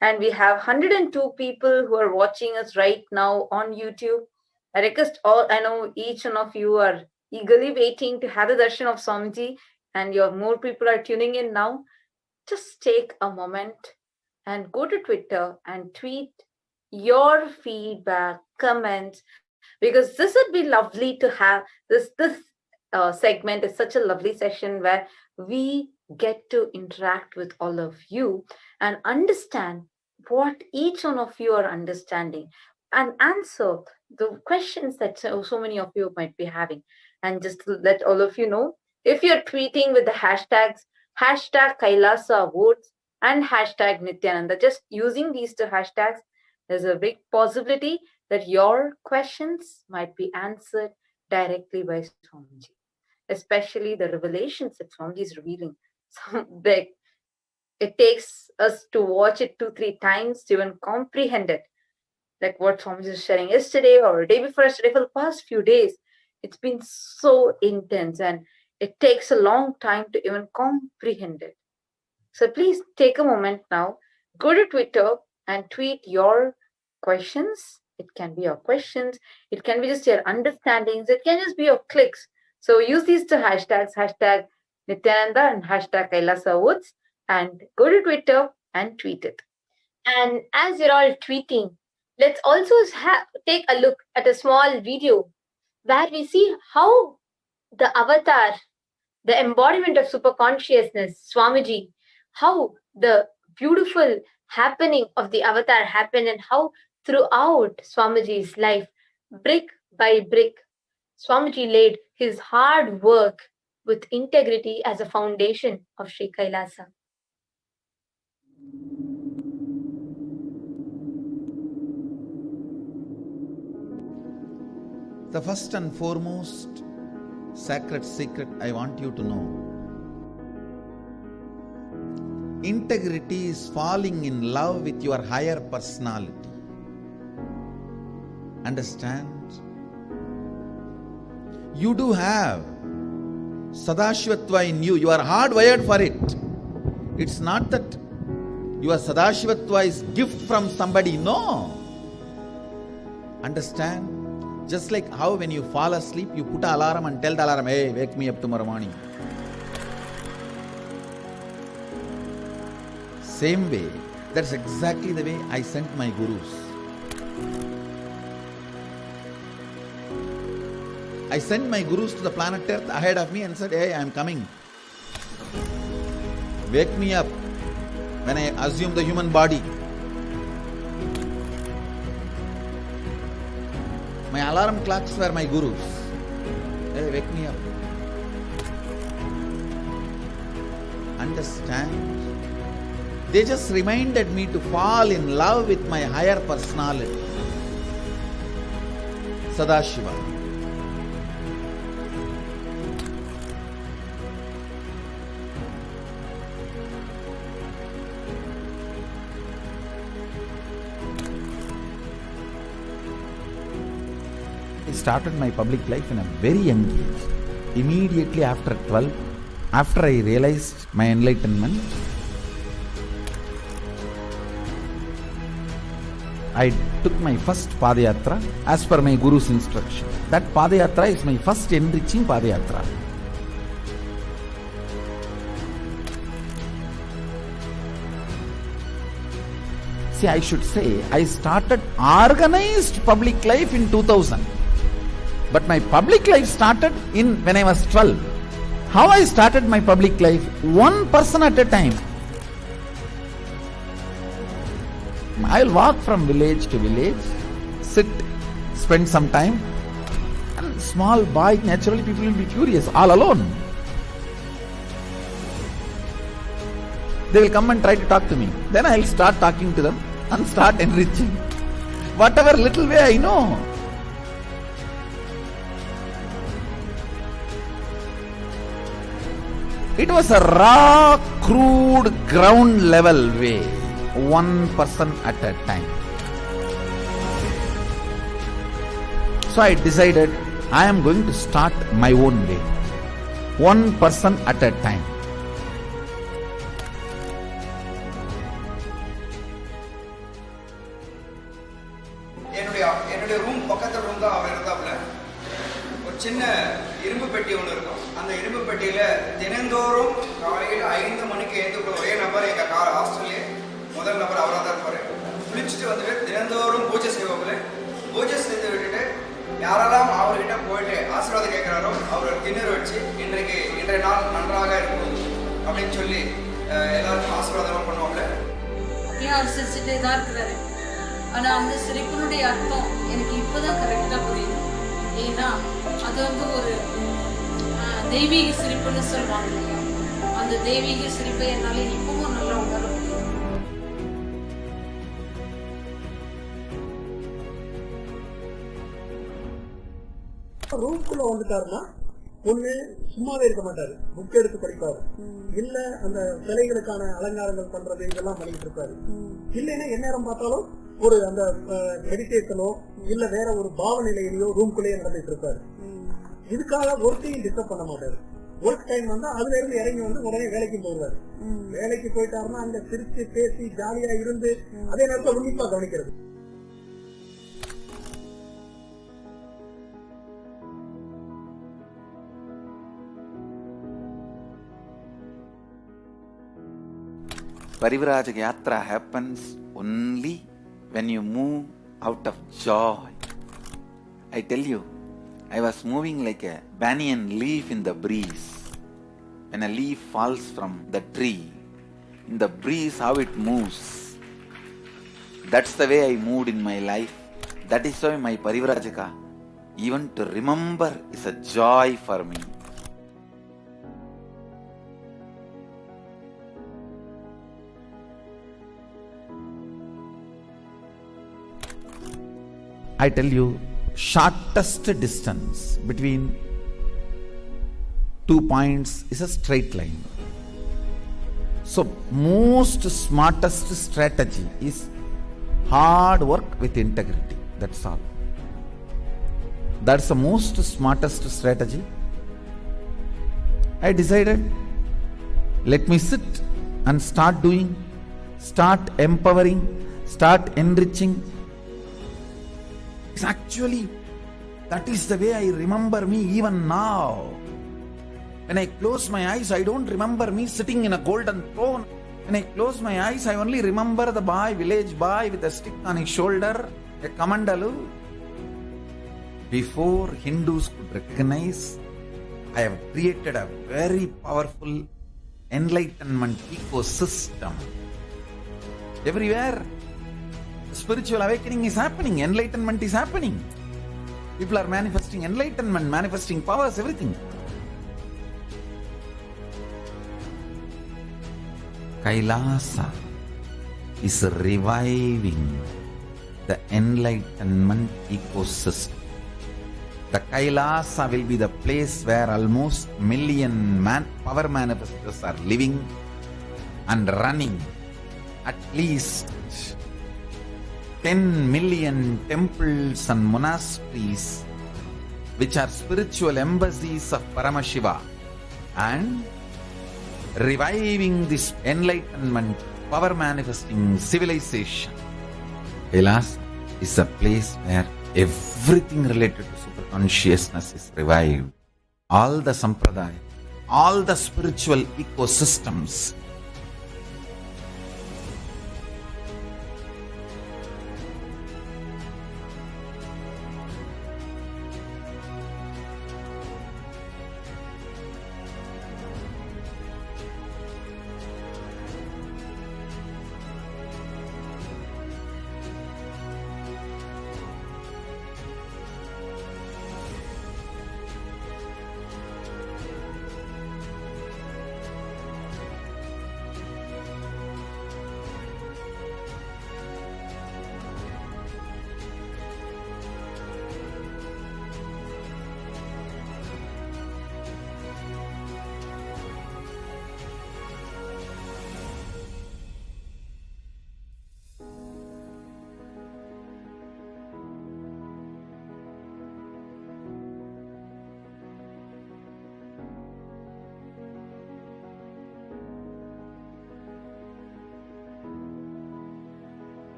And we have 102 people who are watching us right now on YouTube. I request all, I know each one of you are eagerly waiting to have the darshan of Swamiji, and more people are tuning in now. Just take a moment and go to Twitter and tweet your feedback, comments, because this would be lovely to have. This segment is such a lovely session where we get to interact with all of you and understand what each one of you are understanding and answer the questions that so many of you might be having. And just to let all of you know, if you're tweeting with the hashtags #Kailasa Votes and #Nithyananda, just using these two hashtags, there's a big possibility that your questions might be answered directly by Swamiji, especially the revelations that Swamiji is revealing. So big. It takes us to watch it 2-3 times to even comprehend it. Like what Swamiji is sharing yesterday or day before yesterday, for the past few days, it's been so intense and it takes a long time to even comprehend it. So please take a moment now, go to Twitter and tweet your questions. It can be your questions, it can be just your understandings, it can just be your clicks. So use these two hashtags, #Nithyananda and #Kailasa Woods, and go to Twitter and tweet it. And as you're all tweeting, let's also take a look at a small video where we see how the avatar, the embodiment of super consciousness, Swamiji, how the beautiful happening of the avatar happened, and how throughout Swamiji's life, brick by brick, Swamiji laid his hard work with integrity as a foundation of Sri Kailasa. The first and foremost sacred secret I want you to know: integrity is falling in love with your higher personality. Understand? You do have Sadashvatva in you. You are hardwired for it. It's not that your Sadashivatva is gift from somebody, no. Understand? Just like how when you fall asleep, you put an alarm and tell the alarm, hey, wake me up tomorrow morning. Same way, that's exactly the way I sent my gurus. I sent my gurus to the planet Earth ahead of me and said, hey, I am coming. Wake me up when I assume the human body. My alarm clocks were my gurus. Hey, wake me up. Understand? They just reminded me to fall in love with my higher personality, Sadashiva. I started my public life in a very young age. Immediately after 12, after I realized my enlightenment, I took my first Padayatra as per my Guru's instruction. That Padayatra is my first enriching Padayatra. See, I should say, I started organized public life in 2000. But my public life started when I was 12. How I started my public life? One person at a time. I'll walk from village to village, sit, spend some time. And small boy, naturally people will be curious, all alone. They will come and try to talk to me. Then I'll start talking to them and start enriching. Whatever little way I know. It was a raw, crude, ground level way. One person at a time. So I decided I am going to start my own way. One person at a time. என்னுடைய room பக்கத்து room தான் அவர் இருந்தாப்புல. ஒரு சின்ன இரும்பு பெட்டி ஒன்று இருக்கும். அந்த இரும்பு பெட்டியில தினந்தோறும் காலையில் 5 மணிக்கு எழுந்து ஒரே நபர் எங்க ஹாஸ்டல்லே முதல் நபர் அவராக தான் இருப்பாரு. குளிச்சுட்டு வந்துட்டு தினந்தோறும் பூஜை செய்வாங்களே. பூஜை செய்து விட்டுட்டு யாரெல்லாம் அவர்கிட்ட போயிட்டு ஆசீர்வாதம் கேட்கிறாரோ அவர் திண்ணூறு வச்சு இன்றைய நாள் நன்றாக இருக்கும் அப்படின்னு சொல்லி எல்லாருக்கும் ஆசீர்வாதம் பண்ணுவாங்க. அவர் சிரிச்சுட்டே தான் இருக்கிறாரு. ஆனா அந்த சிரிப்பினுடைய அர்த்தம் எனக்கு இப்பதான் கரெக்டா புரியுது. ஏன்னா அது ஒரு தெய்வீக சிரிப்புன்னு சொல்லுவாங்க இல்லையா, அந்த தெய்வீக சிரிப்பை என்னால இப்பவும் நல்லா உணர முடியும். ரூம்குள்ள வந்துட்டாருன்னா ஒண்ணு சும்மாவே இருக்க மாட்டாரு, புக் எடுத்து படிப்பாரு, இல்ல அந்த சிலைகளுக்கான அலங்காரங்கள் பண்றது இதெல்லாம் பண்ணிட்டு இருப்பாரு. இல்லைன்னா எந்நேரம் பார்த்தாலும் ஒரு அந்த மெடிடேஷனோ இல்ல வேற ஒரு பாவ நிலையிலையோ ரூம்குள்ளேயே நடந்துட்டு இருப்பாரு. இதுக்காக ஒர்க்கையும் டிஸ்டர்ப் பண்ண மாட்டாரு. ஒர்க் டைம் வந்தா அதுல இருந்து இறங்கி வந்து உடனே வேலைக்கு போயிடுவாரு. வேலைக்கு போயிட்டாருன்னா அங்க சிரிச்சு பேசி ஜாலியா இருந்து அதே நேரத்தில் உன்னிப்பா கவனிக்கிறது. Parivrajaka Yatra happens only when you move out of joy. I tell you, I was moving like a banyan leaf in the breeze. When a leaf falls from the tree, in the breeze how it moves. That's the way I moved in my life. That is why my Parivrajaka, even to remember, is a joy for me. I tell you, shortest distance between 2 points is a straight line. So, most smartest strategy is hard work with integrity. That's all. That's the most smartest strategy. I decided, let me sit and start doing, start empowering, start enriching. It's actually, that is the way I remember me even now. When I close my eyes, I don't remember me sitting in a golden throne. When I close my eyes, I only remember the boy, village boy with a stick on his shoulder, a kamandalu. Before Hindus could recognize, I have created a very powerful enlightenment ecosystem. Everywhere, spiritual awakening is happening, enlightenment is happening. People are manifesting enlightenment, manifesting powers, everything. Kailasa is reviving the enlightenment ecosystem. The Kailasa will be the place where almost million power manifestors are living and running. At least 10 million temples and monasteries, which are spiritual embassies of Paramashiva, and reviving this enlightenment, power manifesting civilization. Kailas is a place where everything related to super consciousness is revived. All the sampradaya, all the spiritual ecosystems.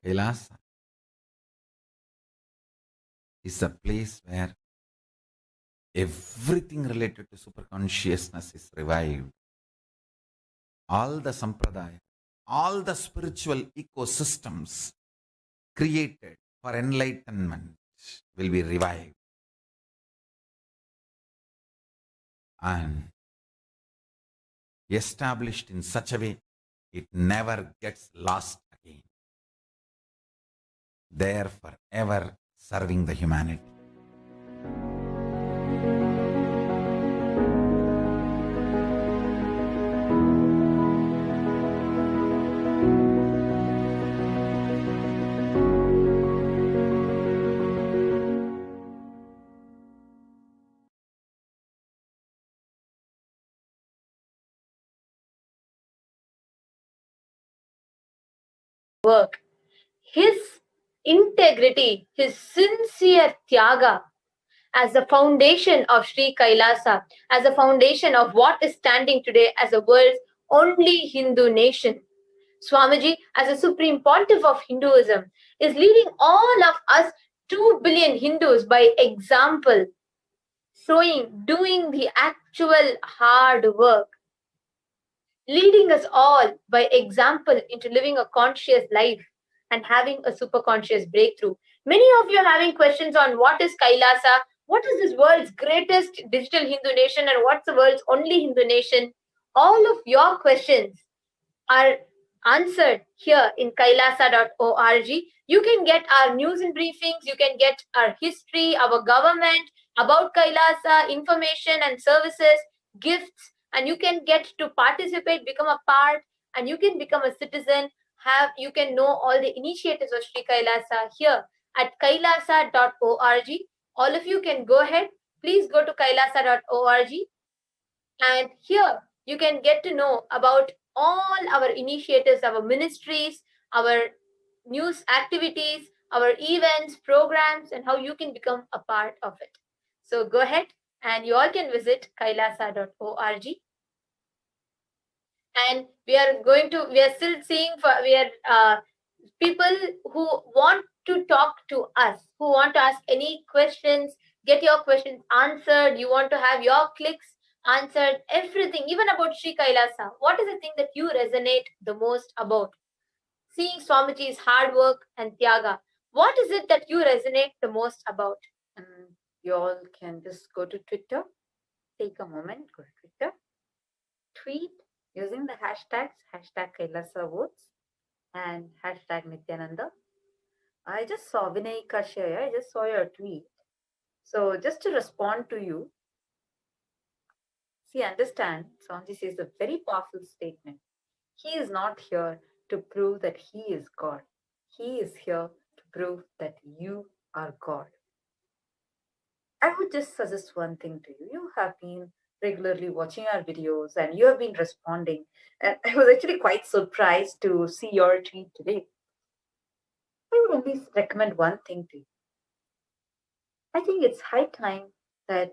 Kailasa is a place where everything related to super consciousness is revived. All the sampradaya, all the spiritual ecosystems created for enlightenment will be revived. And established in such a way, it never gets lost again. There forever serving the humanity. Work. His integrity, his sincere tyaga as the foundation of Sri Kailasa, as the foundation of what is standing today as the world's only Hindu nation. Swamiji, as a supreme pontiff of Hinduism, is leading all of us 2 billion Hindus by example, doing the actual hard work, leading us all by example into living a conscious life and having a super conscious breakthrough. Many of you are having questions on what is Kailasa, what is this world's greatest digital Hindu nation, and what's the world's only Hindu nation. All of your questions are answered here in kailasa.org. You can get our news and briefings, you can get our history, our government, about Kailasa, information and services, gifts, and you can get to participate, become a part, and you can become a citizen. You can know all the initiatives of Sri Kailasa here at kailasa.org. All of you can go ahead. Please go to kailasa.org, and here you can get to know about all our initiatives, our ministries, our news activities, our events, programs, and how you can become a part of it. So go ahead and you all can visit kailasa.org. And we are still seeing people who want to talk to us, who want to ask any questions, get your questions answered, you want to have your clicks answered, everything, even about Sri Kailasa. What is the thing that you resonate the most about? Seeing Swamiji's hard work and Tyaga, what is it that you resonate the most about? And you all can just go to Twitter, take a moment, go to Twitter, tweet using the hashtags, hashtag Kailasa votes and hashtag Nithyananda. I just saw Vinay Kashaya, I just saw your tweet. So just to respond to you, see, understand, Swamiji says a very powerful statement. He is not here to prove that he is God. He is here to prove that you are God. I would just suggest one thing to you. You have been regularly watching our videos and you have been responding. And I was actually quite surprised to see your tweet today. I would only recommend one thing to you. I think it's high time that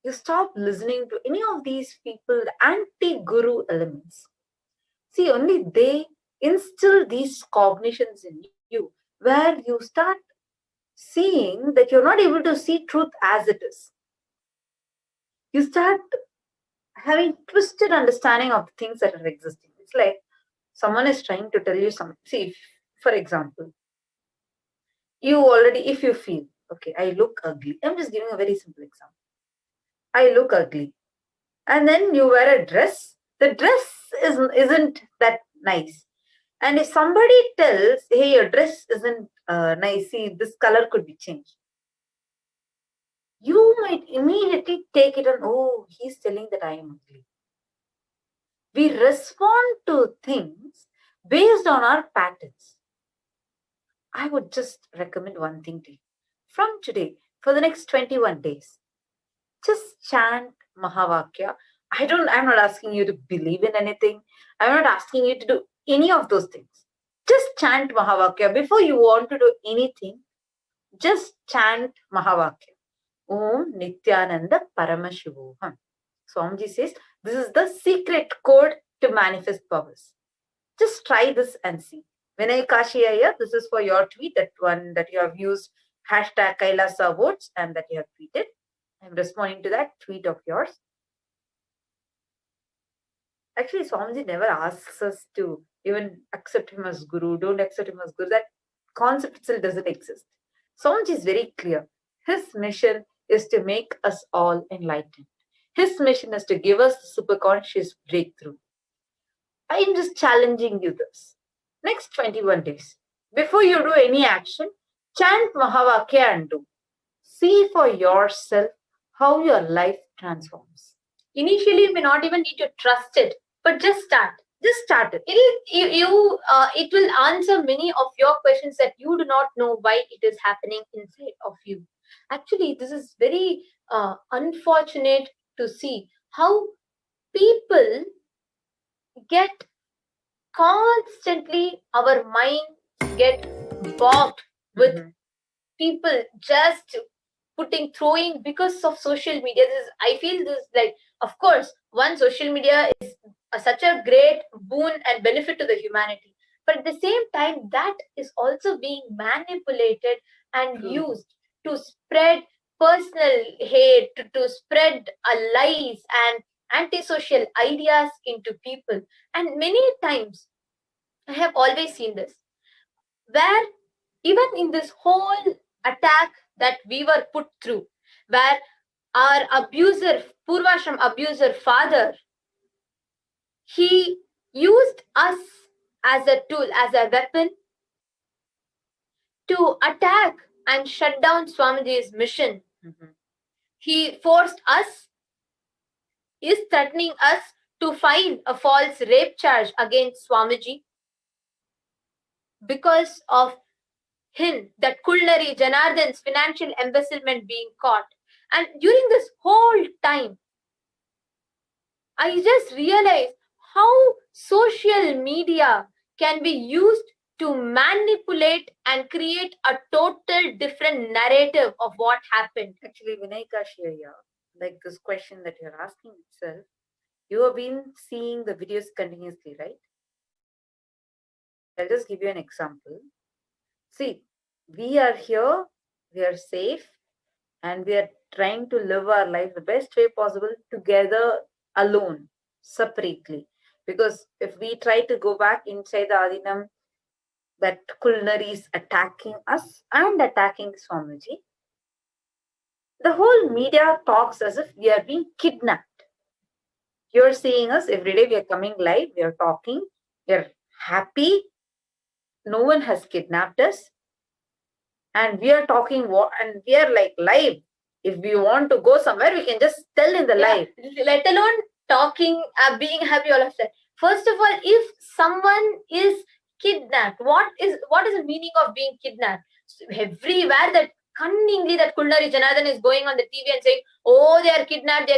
you stop listening to any of these people, the anti-guru elements. See, only they instill these cognitions in you, where you start seeing that you're not able to see truth as it is. You start having twisted understanding of the things that are existing. It's like someone is trying to tell you something. See, for example, you already, if you feel, okay, I look ugly. I'm just giving a very simple example. I look ugly. And then you wear a dress. The dress isn't that nice. And if somebody tells, hey, your dress isn't nice, see, this color could be changed, you might immediately take it on, oh, he's telling that I am ugly. We respond to things based on our patterns. I would just recommend one thing to you. From today, for the next 21 days, just chant Mahavakya. I'm not asking you to believe in anything. I'm not asking you to do any of those things. Just chant Mahavakya. Before you want to do anything, just chant Mahavakya. Om Nithyananda Paramashivoham. Swamiji says, this is the secret code to manifest powers. Just try this and see. Vinay Kashiyaya, this is for your tweet, that one that you have used, hashtag Kailasa votes, and that you have tweeted. I'm responding to that tweet of yours. Actually, Swamiji never asks us to even accept him as Guru, don't accept him as Guru. That concept itself doesn't exist. Swamiji is very clear. His mission is to make us all enlightened. His mission is to give us superconscious breakthrough. I am just challenging you this. Next 21 days, before you do any action, chant Mahavakya and do. See for yourself how your life transforms. Initially, you may not even need to trust it, but just start. Just start it. It will answer many of your questions that you do not know why it is happening inside of you. Actually, this is very unfortunate to see how people get constantly, our minds get bogged with people just throwing because of social media. I feel this like, of course, one, social media is such a great boon and benefit to the humanity. But at the same time, that is also being manipulated and used to spread personal hate, to spread lies and antisocial ideas into people. And many times, I have always seen this, where even in this whole attack that we were put through, where our abuser, Purvashram abuser father, he used us as a tool, as a weapon to attack and shut down Swamiji's mission. He forced us, is threatening us to file a false rape charge against Swamiji because of him, that Kulnari Janardhan's financial embezzlement being caught. And during this whole time, I just realized how social media can be used to manipulate and create a total different narrative of what happened? Actually, Vinayka Shirya, like this question that you're asking itself, you have been seeing the videos continuously, right? I'll just give you an example. See, we are here, we are safe, and we are trying to live our life the best way possible together, alone, separately. Because if we try to go back inside the Adinam, that culinary is attacking us and attacking Swamiji, the whole media talks as if we are being kidnapped. You're seeing us every day, we are coming live, we are talking, we are happy, no one has kidnapped us, and we are talking and we are like live. If we want to go somewhere, we can just tell in the live. Let alone talking, being happy, all of that. First of all, if someone is kidnapped, what is the meaning of being kidnapped? So everywhere that cunningly that Kulnari Janardhan is going on the TV and saying, oh, they are kidnapped.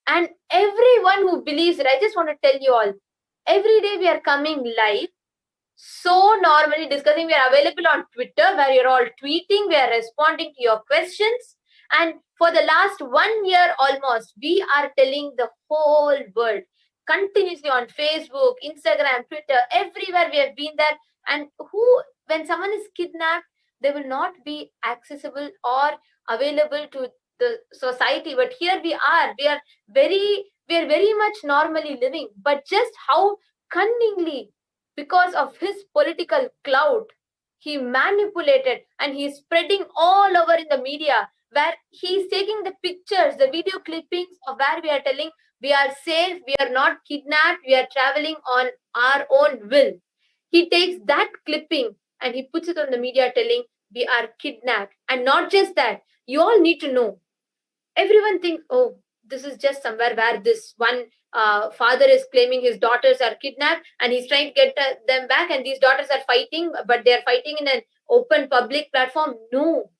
And everyone who believes it, I just want to tell you all, every day we are coming live, so normally discussing. We are available on Twitter where you're all tweeting, we are responding to your questions. And for the last 1 year almost, we are telling the whole world continuously on Facebook, Instagram, Twitter, everywhere we have been there. And when someone is kidnapped, they will not be accessible or available to the society. But here we are very much normally living. But just how cunningly, because of his political clout, he manipulated and he is spreading all over in the media, where he is taking the pictures, the video clippings of where we are telling we are safe, we are not kidnapped, we are traveling on our own will. He takes that clipping and he puts it on the media telling we are kidnapped. And not just that, you all need to know. Everyone thinks, oh, this is just somewhere where this one father is claiming his daughters are kidnapped and he's trying to get them back, and these daughters are fighting, but they're fighting in an open public platform. No.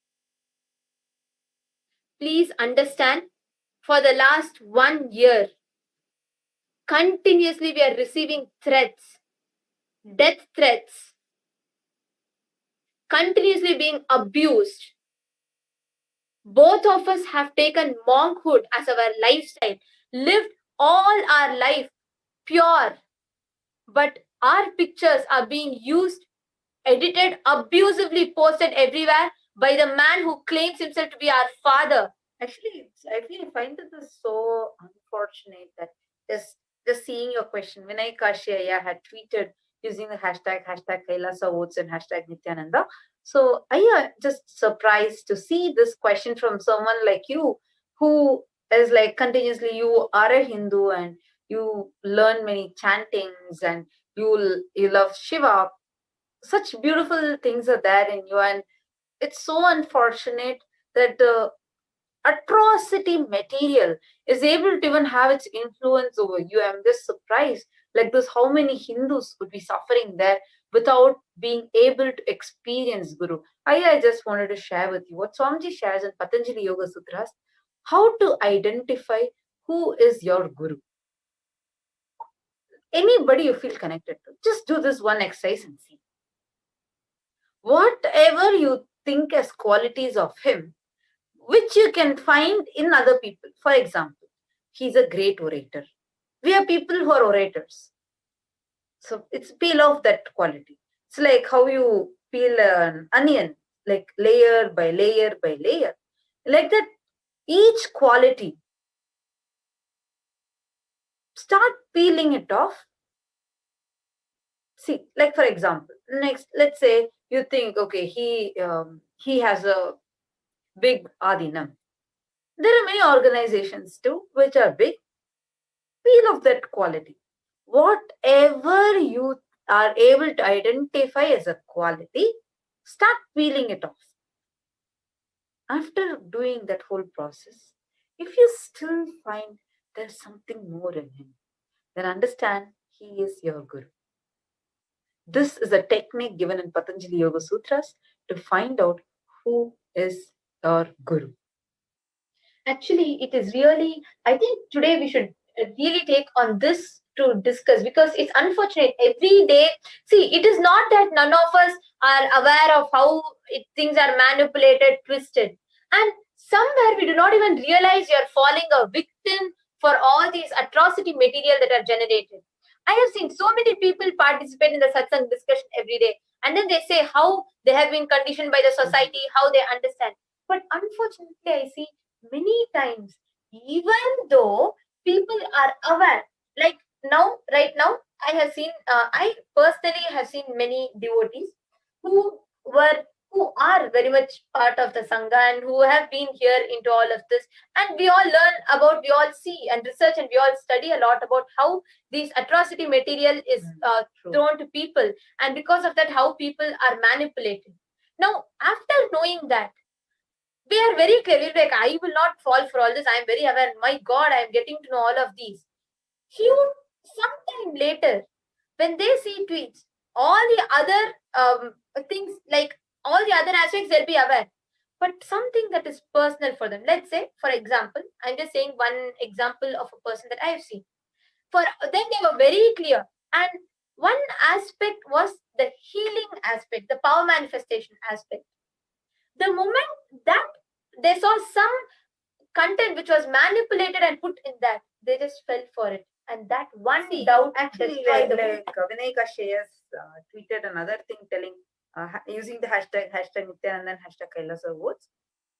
Please understand, for the last 1 year, continuously we are receiving threats, death threats, continuously being abused. Both of us have taken monkhood as our lifestyle, lived all our life pure, but our pictures are being used, edited, abusively posted everywhere by the man who claims himself to be our father. Actually, I find this so unfortunate that just seeing your question, Vinay Kashia had tweeted using the hashtag Kailasa votes and hashtag Nithyananda. So I am just surprised to see this question from someone like you, who is like continuously, you are a Hindu and you learn many chantings and you love Shiva. Such beautiful things are there in you, and it's so unfortunate that the atrocity material is able to even have its influence over you. I'm just surprised like this, how many Hindus would be suffering there without being able to experience Guru. I just wanted to share with you what Swamiji shares in Patanjali Yoga Sutras, how to identify who is your Guru. Anybody you feel connected to, just do this one exercise and see. Whatever you think as qualities of him, which you can find in other people. For example, he's a great orator. We are people who are orators. So it's peel off that quality. It's like how you peel an onion, like layer by layer by layer. Like that, each quality, start peeling it off. See, like for example, next, let's say you think, okay, he has a big Adinam. There are many organizations too which are big. Peel off that quality. Whatever you are able to identify as a quality, start peeling it off. After doing that whole process, if you still find there's something more in him, then understand he is your Guru. This is a technique given in Patanjali Yoga Sutras to find out who is your Guru. Actually, it is really, I think today we should really take on this to discuss, because it's unfortunate every day. See, it is not that none of us are aware of how things are manipulated, twisted, and somewhere we do not even realize you're falling a victim for all these atrocity material that are generated. I have seen so many people participate in the satsang discussion every day, and then they say how they have been conditioned by the society, how they understand. But unfortunately, I see many times, even though people are aware, like right now, I personally have seen many devotees who are very much part of the Sangha and who have been here into all of this. And we all see and research, and we all study a lot about how this atrocity material is thrown to people. And because of that, how people are manipulated. Now, after knowing that, we are very clear. We're like, I will not fall for all this. I am very aware. My God, I am getting to know all of these. Sometime later, when they see tweets, all the other things, like all the other aspects, they'll be aware. But something that is personal for them. Let's say, for example, I'm just saying one example of a person that I have seen. For them, they were very clear. And one aspect was the healing aspect, the power manifestation aspect. The moment that they saw some content which was manipulated and put in that, they just fell for it. And that one doubt actually, like Vinay Kashyap tweeted another thing telling, using the hashtag Nithya and then hashtag Kailasa votes.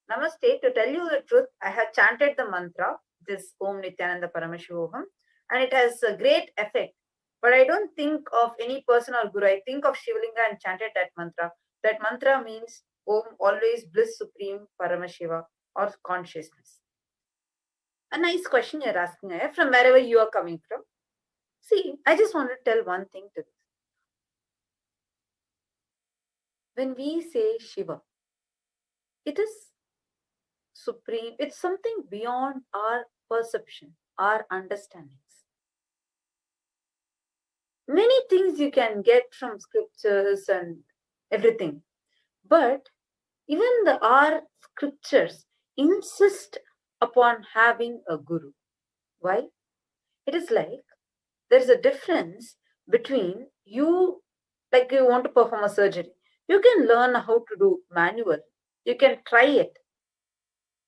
Namaste, to tell you the truth, I have chanted the mantra, this Om Nithyananda Paramashivoham, and it has a great effect. But I don't think of any person or guru. I think of Shivalinga and chanted that mantra. That mantra means Om, always bliss supreme Paramashiva, or consciousness. A nice question you're asking, from wherever you are coming from. See, I just want to tell one thing to this. When we say Shiva, it is supreme. It's something beyond our perception, our understandings. Many things you can get from scriptures and everything. But even our scriptures insist upon having a guru. Why? It is like there's a difference between you, like you want to perform a surgery. You can learn how to do manual. You can try it.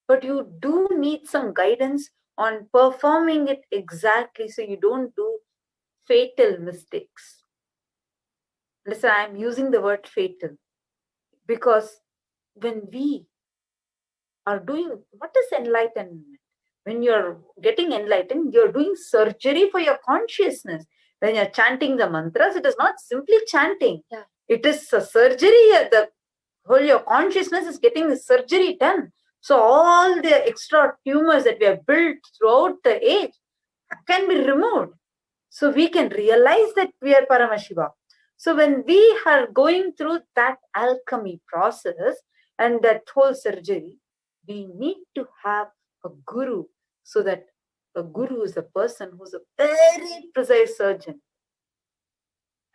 But you do need some guidance on performing it exactly so you don't do fatal mistakes. Listen, I'm using the word fatal because when we are doing, what is enlightenment? When you're getting enlightened, you're doing surgery for your consciousness. When you're chanting the mantras, it is not simply chanting. Yeah. It is a surgery. The whole your consciousness is getting the surgery done. So all the extra tumors that we have built throughout the age can be removed. So we can realize that we are Paramashiva. So when we are going through that alchemy process and that whole surgery, we need to have a guru, so that a guru is a person who's a very precise surgeon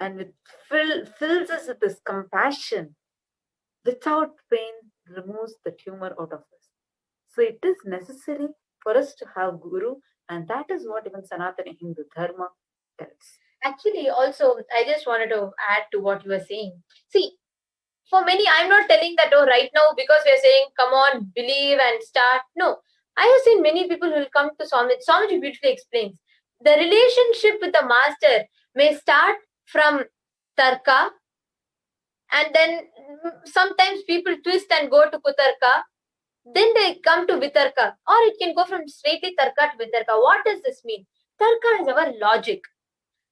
and fills us with this compassion, without pain, removes the tumor out of us. So it is necessary for us to have guru, and that is what even Sanatana Hindu Dharma tells. Actually, also, I just wanted to add to what you were saying. See, for many, I'm not telling that, oh, right now, because we're saying, come on, believe and start. No, I have seen many people who will come to Swamiji. Swamiji beautifully explains. The relationship with the master may start from Tarka, and then sometimes people twist and go to Kutarka. Then they come to Vitarka, or it can go from straightly Tarka to Vitarka. What does this mean? Tarka is our logic.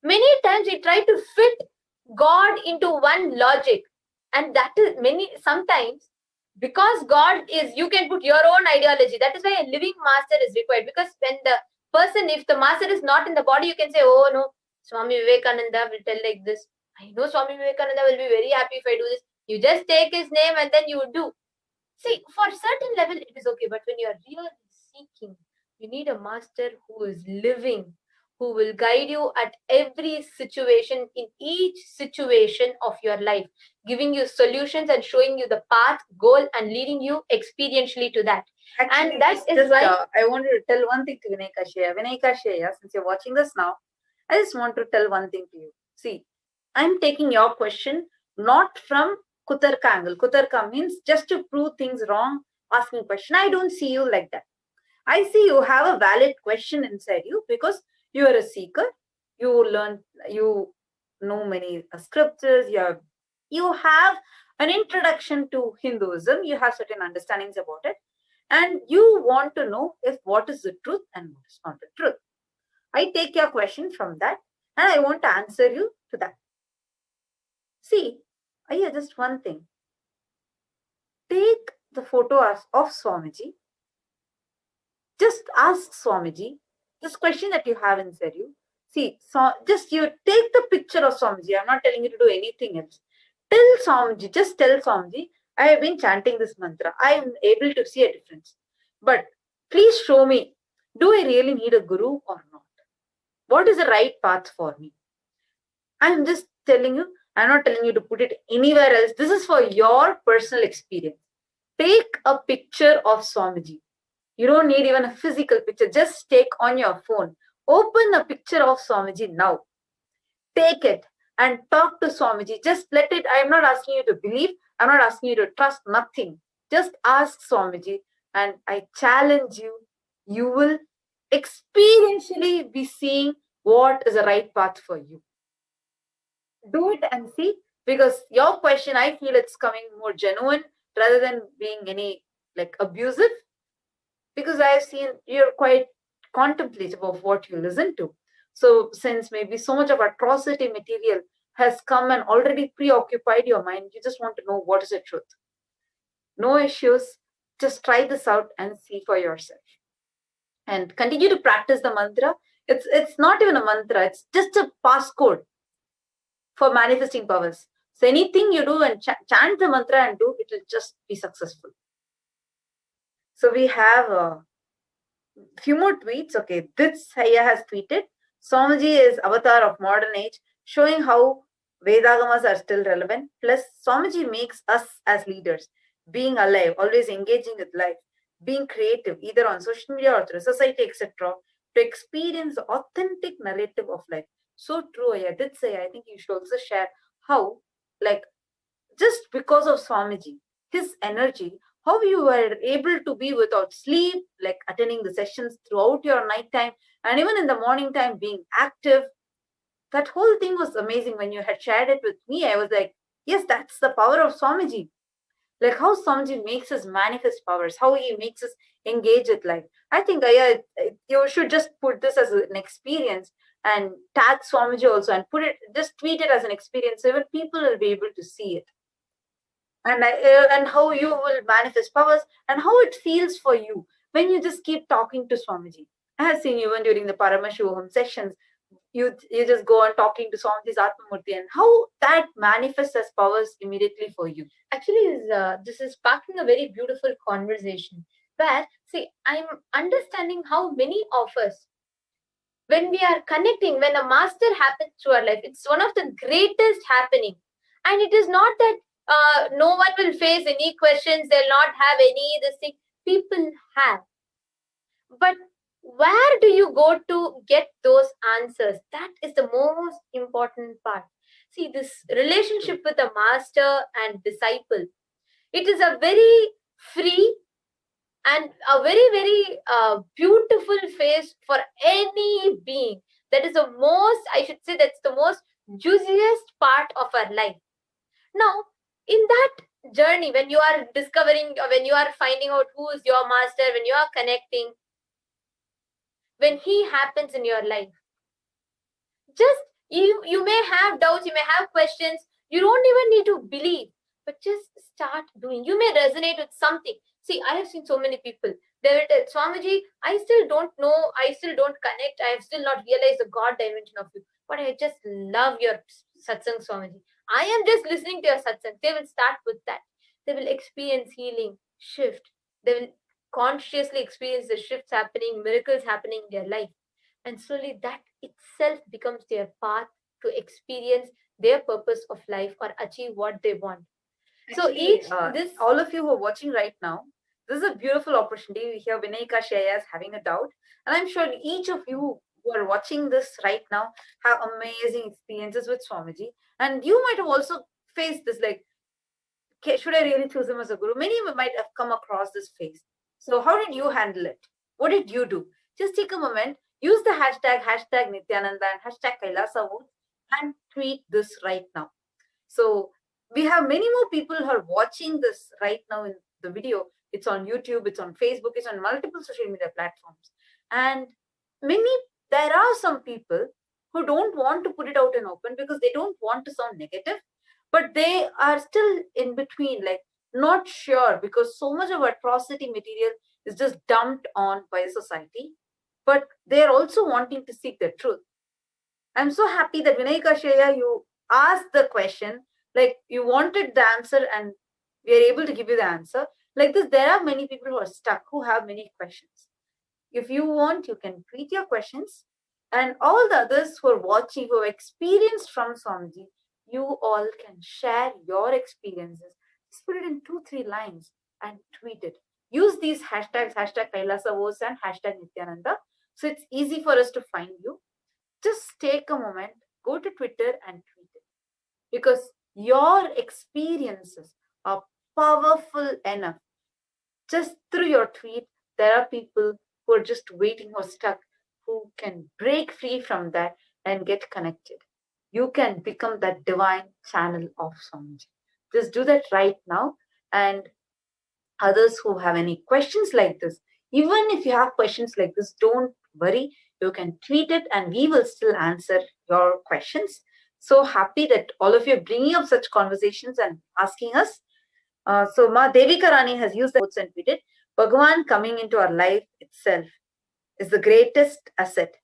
Many times we try to fit God into one logic, and that is sometimes because God is, you can put your own ideology. That is why a living master is required, because when the person, if the master is not in the body, you can say, oh no, Swami Vivekananda will tell like this. I know Swami Vivekananda will be very happy if I do this. You just take his name and then you do. See, for a certain level, it is okay. But when you are really seeking, you need a master who is living, who will guide you at every situation, in each situation of your life, giving you solutions and showing you the path, goal, and leading you experientially to that. Actually, and that just, is why I wanted to tell one thing to Vinayka Shreya. Vinayka Shreya, since you're watching this now, I just want to tell one thing to you. See, I'm taking your question not from Kutarka angle. Kutarka means just to prove things wrong, asking question. I don't see you like that. I see you have a valid question inside you because you are a seeker. You learn, you know many scriptures. You have an introduction to Hinduism. You have certain understandings about it, and you want to know if what is the truth and what is not the truth. I take your question from that, and I want to answer you to that. See, just one thing. Take the photo of Swamiji. Just ask Swamiji this question that you have inside you. See, so just you take the picture of Swamiji. I'm not telling you to do anything else. Tell Swamiji, just tell Swamiji, I have been chanting this mantra. I am able to see a difference. But please show me, do I really need a guru or not? What is the right path for me? I'm just telling you, I'm not telling you to put it anywhere else. This is for your personal experience. Take a picture of Swamiji. You don't need even a physical picture. Just take on your phone. Open a picture of Swamiji now. Take it and talk to Swamiji. Just let it. I'm not asking you to believe. I'm not asking you to trust nothing. Just ask Swamiji, and I challenge you. You will experientially be seeing what is the right path for you. Do it and see, because your question, I feel it's coming more genuine rather than being any like abusive. Because I have seen you're quite contemplative of what you listen to. So since maybe so much of atrocity material has come and already preoccupied your mind, you just want to know what is the truth. No issues. Just try this out and see for yourself. And continue to practice the mantra. It's not even a mantra. It's just a passcode for manifesting powers. So anything you do and chant the mantra and do, it will just be successful. So we have a few more tweets. Okay, this Haya has tweeted, Swamiji is avatar of modern age, showing how Vedagamas are still relevant. Plus, Swamiji makes us as leaders, being alive, always engaging with life, being creative, either on social media or through society, etc., to experience the authentic narrative of life. So true, I did say, I think you should also share how, like, just because of Swamiji, his energy, how you were able to be without sleep, like attending the sessions throughout your nighttime, and even in the morning time being active. That whole thing was amazing. When you had shared it with me, I was like, yes, that's the power of Swamiji. Like how Swamiji makes us manifest powers, how he makes us engage with life. I think you should just put this as an experience and tag Swamiji also and just tweet it as an experience so even people will be able to see it. And how you will manifest powers and how it feels for you when you just keep talking to Swamiji. I have seen even during the Paramashivoham sessions, you just go on talking to Swamiji's Atmamurti and how that manifests as powers immediately for you. Actually, this is sparking a very beautiful conversation where, see, I'm understanding how many of us, when we are connecting, when a master happens to our life, it's one of the greatest happening. And it is not that no one will face any questions, they'll not have any this thing. People have. But where do you go to get those answers? That is the most important part. See, this relationship with a master and disciple, it is a very free and a very, very beautiful phase for any being. That is the most, I should say, that's the most juiciest part of our life. Now, in that journey, when you are discovering, when you are finding out who is your master, when you are connecting, when he happens in your life, just you may have doubts, you may have questions, you don't even need to believe, but just start doing. You may resonate with something. See, I have seen so many people, they will tell, Swamiji, I still don't know, I still don't connect, I have still not realized the God dimension of you, but I just love your satsang, Swamiji. I am just listening to your satsang. They will start with that. They will experience healing, shift. They will consciously experience the shifts happening, miracles happening in their life. And slowly that itself becomes their path to experience their purpose of life or achieve what they want. Actually, all of you who are watching right now, This is a beautiful opportunity. Here Vinay Kashaya is having a doubt, and I'm sure each of you who are watching this right now have amazing experiences with Swamiji, and you might have also faced this, like, okay, should I really choose him as a guru? Many might have come across this phase. So how did you handle it? What did you do? Just take a moment, use the hashtag Nithyananda and hashtag Kailasavoham and tweet this right now. So we have many more people who are watching this right now in the video. It's on YouTube, it's on Facebook, it's on multiple social media platforms. And there are some people who don't want to put it out in open because they don't want to sound negative, but they are still in between, like not sure, because so much of atrocity material is just dumped on by society, but they are also wanting to seek the truth. I'm so happy that Vinay Kashaya, you asked the question, like you wanted the answer and we are able to give you the answer. Like this, there are many people who are stuck, who have many questions. If you want, you can tweet your questions, and all the others who are watching, who have experienced from Swamiji, you all can share your experiences. Just put it in 2-3 lines and tweet it. Use these hashtags, hashtag Kailasavoham and hashtag Nithyananda. So it's easy for us to find you. Just take a moment, go to Twitter and tweet it. Because your experiences are powerful enough. Just through your tweet, there are people who are just waiting or stuck, who can break free from that and get connected. You can become that divine channel of Swamiji. Just do that right now. And others who have any questions like this, even if you have questions like this, don't worry. You can tweet it and we will still answer your questions. So happy that all of you are bringing up such conversations and asking us. So Ma Devika Rani has used the quotes and tweeted, Bhagavan coming into our life itself is the greatest asset.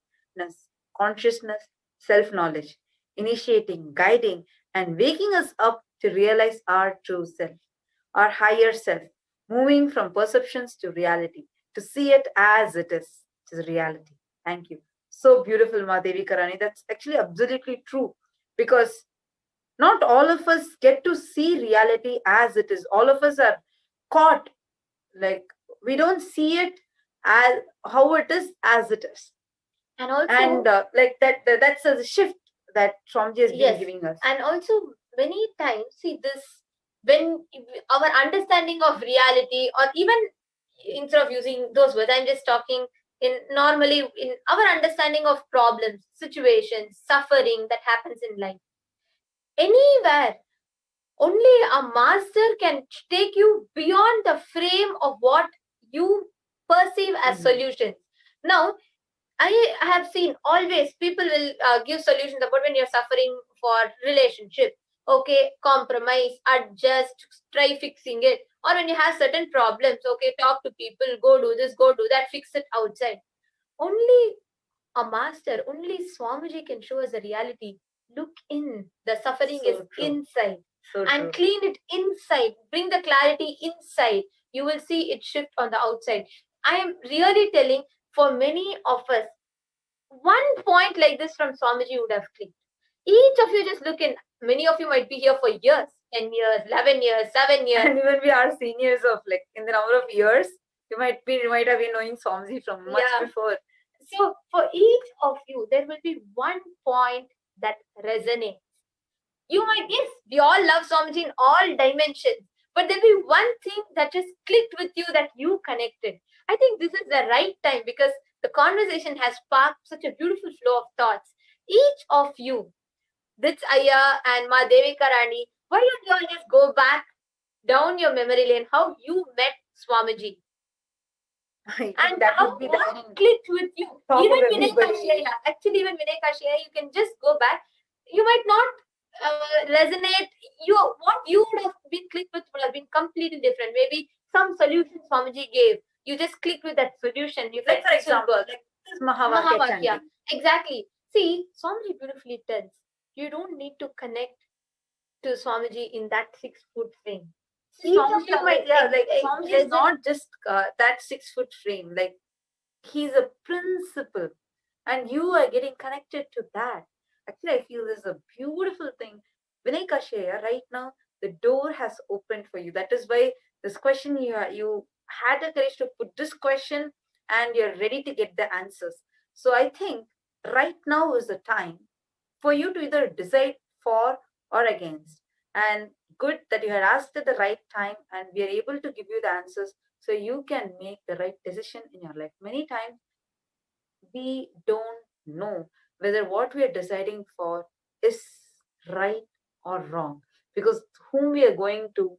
Consciousness, self-knowledge, initiating, guiding, and waking us up to realize our true self, our higher self, moving from perceptions to reality, to see it as it is, which is reality. Thank you. So beautiful, Ma Devika Rani. That's actually absolutely true, because not all of us get to see reality as it is. All of us are caught, like we don't see it as how it is as it is. And also, like that's a shift that Swamiji has been giving us. And also many times, see this, when our understanding of reality, or even instead of using those words, I'm just talking in normally in our understanding of problems, situations, suffering that happens in life. Anywhere, only a master can take you beyond the frame of what you perceive as solutions. Now, I have seen always people will give solutions about when you're suffering for relationship. Okay, compromise, adjust, try fixing it. Or when you have certain problems, okay, talk to people, go do this, go do that, fix it outside. Only a master, only Swamiji can show us the reality. Look in, the suffering is inside. And clean it inside, bring the clarity inside. You will see it shift on the outside. I am really telling, for many of us, one point like this from Swamiji would have clicked. Each of you just look in. Many of you might be here for years, 10 years, 11 years, 7 years. And even we are seniors of, like, in the number of years, you might have been knowing Swamiji from much before. So for each of you, there will be one point that resonates. You might, yes, we all love Swamiji in all dimensions, but there'll be one thing that just clicked with you, that you connected. I think this is the right time, because the conversation has sparked such a beautiful flow of thoughts. Each of you, Dits Ayya and Ma Devika Rani, why don't you all just go back down your memory lane, how you met Swamiji? And that how would be what clicked with you. Even Vinay Kashaya, actually even Vinay Kashaya, you can just go back. You might not resonate. What you would have been clicked with would have been completely different. Maybe some solution Swamiji gave. You just clicked with that solution. You like, for example, like this Mahavakya. Exactly. See, Swamiji beautifully tells, you don't need to connect to Swamiji in that 6-foot frame. Swamiji is not just that 6-foot frame. Like, he's a principle, and you are getting connected to that. Actually, I feel this is a beautiful thing. Vinay Kashaya, right now, the door has opened for you. That is why this question you had the courage to put this question and you're ready to get the answers. So I think right now is the time for you to either decide for or against. And good that you had asked at the right time and we are able to give you the answers so you can make the right decision in your life. Many times we don't know whether what we are deciding for is right or wrong, because whom we are going to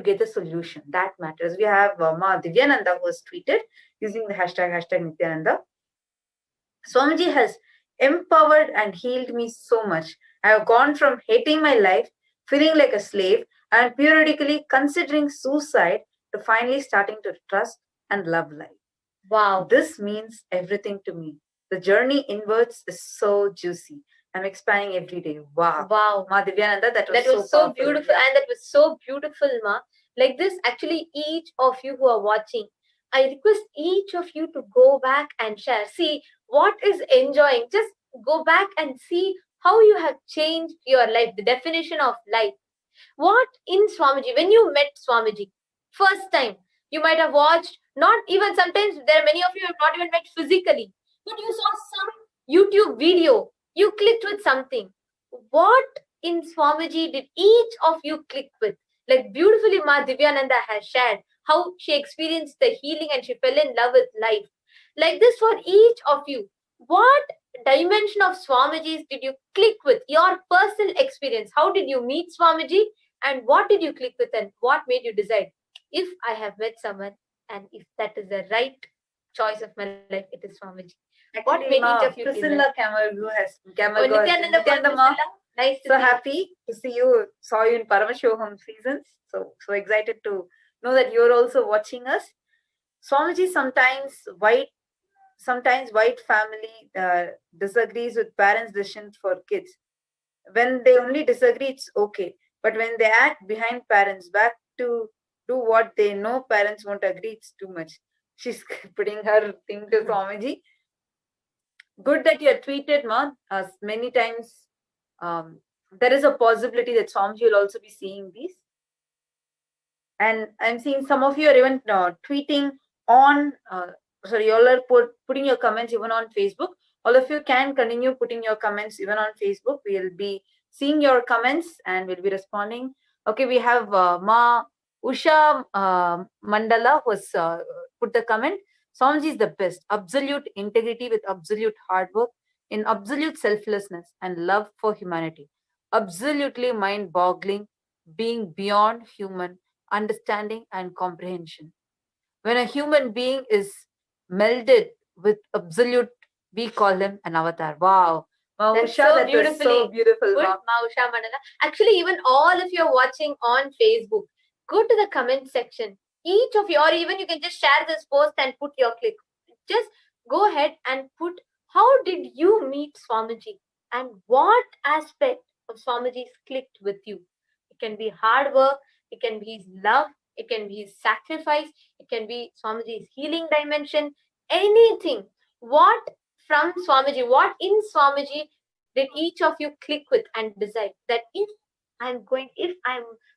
get the solution, that matters. We have Ma Divyananda who has tweeted using the hashtag Nithyananda. Swamiji has empowered and healed me so much. I have gone from hating my life, feeling like a slave, and periodically considering suicide to finally starting to trust and love life. Wow. This means everything to me. The journey inwards is so juicy. I'm expanding every day. Wow. Wow. Ma Divyananda, that was so so powerful. beautiful. And that was so beautiful, Ma. Like this, actually, each of you who are watching, I request each of you to go back and share. See what is enjoying. Just go back and see how you have changed your life, the definition of life. What in Swamiji, when you met Swamiji, first time, you might have watched, not even sometimes, there are many of you who have not even met physically, but you saw some YouTube video, you clicked with something. What in Swamiji did each of you click with? Like beautifully Ma Divyananda has shared how she experienced the healing and she fell in love with life. Like this for each of you, what dimension of Swamiji's did you click with? Your personal experience. How did you meet Swamiji and what did you click with and what made you decide, if I have met someone and if that is the right choice of my life, it is Swamiji. What made each of you Priscilla Camargo has Nithyananda Paramashivam. Nice to so see happy to see you. Saw you in Paramashivoham seasons. So excited to know that you're also watching us. Swamiji, sometimes white family disagrees with parents' decisions for kids. When they only disagree, it's okay. But when they act behind parents' back to do what they know parents won't agree, it's too much. She's putting her thing to Swamiji. Good that you are tweeted, Ma. Many times there is a possibility that Swamiji will also be seeing these. And I'm seeing some of you are even tweeting on, sorry, you all are putting your comments even on Facebook. All of you can continue putting your comments even on Facebook. We'll be seeing your comments and we'll be responding. Okay, we have Ma Usha Mandala who has put the comment. Swamiji is the best. Absolute integrity with absolute hard work, in absolute selflessness and love for humanity. Absolutely mind-boggling, being beyond human understanding and comprehension. When a human being is melded with absolute, we call him an avatar. Wow. That's so beautifully. So beautiful. Good, Mausha Mandala. Actually, even all of you are watching on Facebook, go to the comment section. Each of you, or even you can just share this post and put your click. Just go ahead and put, how did you meet Swamiji? And what aspect of Swamiji's clicked with you? It can be hard work, it can be his love, it can be his sacrifice, it can be Swamiji's healing dimension, anything. What from Swamiji, what in Swamiji did each of you click with and decide that if I'm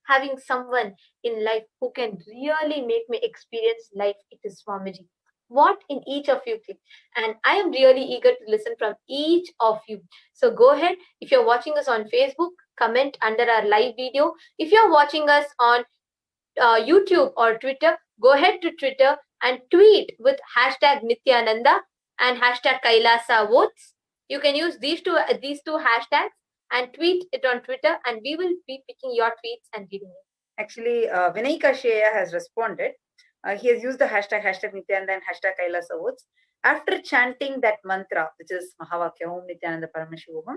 having someone in life who can really make me experience life, it is Swamiji. What in each of you click? And I am really eager to listen from each of you. So go ahead. If you're watching us on Facebook, comment under our live video. If you're watching us on YouTube or Twitter, go ahead to Twitter and tweet with hashtag Nithyananda and hashtag Kailasa votes. You can use these two hashtags and tweet it on Twitter, and we will be picking your tweets and reading it. Actually, Vinay Kasheya has responded. He has used the hashtag Nithyananda and hashtag Kailasa votes. After chanting that mantra, which is Mahavakya Om Nithyananda Paramashivoham,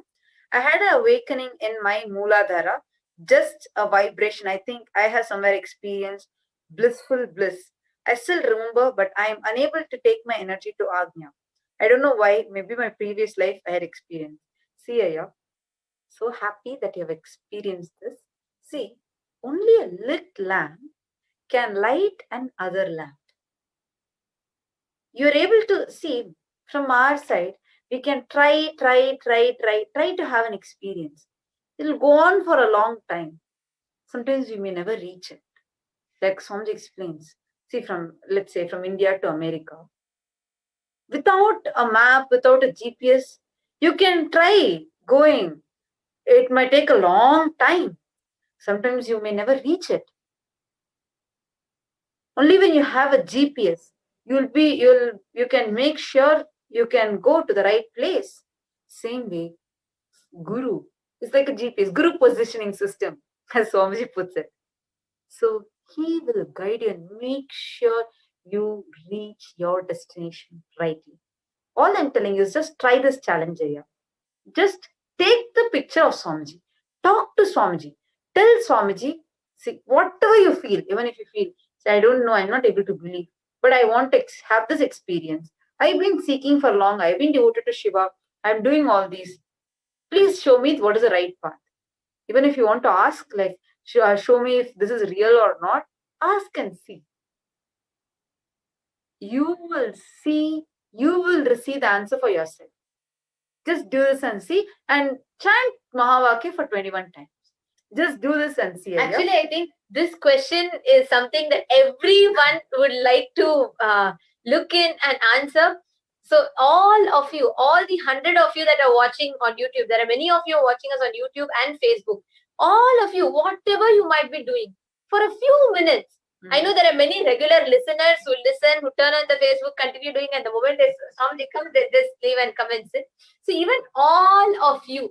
I had an awakening in my Mooladhara, just a vibration. I think I have somewhere experienced blissful bliss. I still remember, but I am unable to take my energy to Agnya. I don't know why. Maybe my previous life I had experienced. See, Aya, so happy that you have experienced this. See, only a lit lamp can light another lamp. You're able to see from our side, we can try to have an experience. It'll go on for a long time. Sometimes we may never reach it. Like Swamiji explains, See, let's say from India to America, without a map, without a GPS, you can try going. It might take a long time. Sometimes you may never reach it. Only when you have a GPS, you can make sure you can go to the right place. Same way, Guru is like a GPS, Guru positioning system, as Swamiji puts it. So he will guide you and make sure you reach your destination rightly. All I'm telling you is just try this challenge, Aya. Just take the picture of Swamiji. Talk to Swamiji. Tell Swamiji, see, whatever you feel, even if you feel, say, I don't know, I'm not able to believe, but I want to have this experience. I've been seeking for long. I've been devoted to Shiva. I'm doing all these. Please show me what is the right path. Even if you want to ask, like, show me if this is real or not, ask and see. You will see, you will receive the answer for yourself. Just do this and see, and chant Mahavakya for 21 times. Just do this and see. Actually, I think this question is something that everyone would like to look in and answer. So all of you, all the 100 of you that are watching on YouTube, there are many of you watching us on YouTube and Facebook. All of you, whatever you might be doing, for a few minutes, I know there are many regular listeners who listen, who turn on the Facebook, continue doing, and the moment somebody comes, they just leave and come and sit. So even all of you,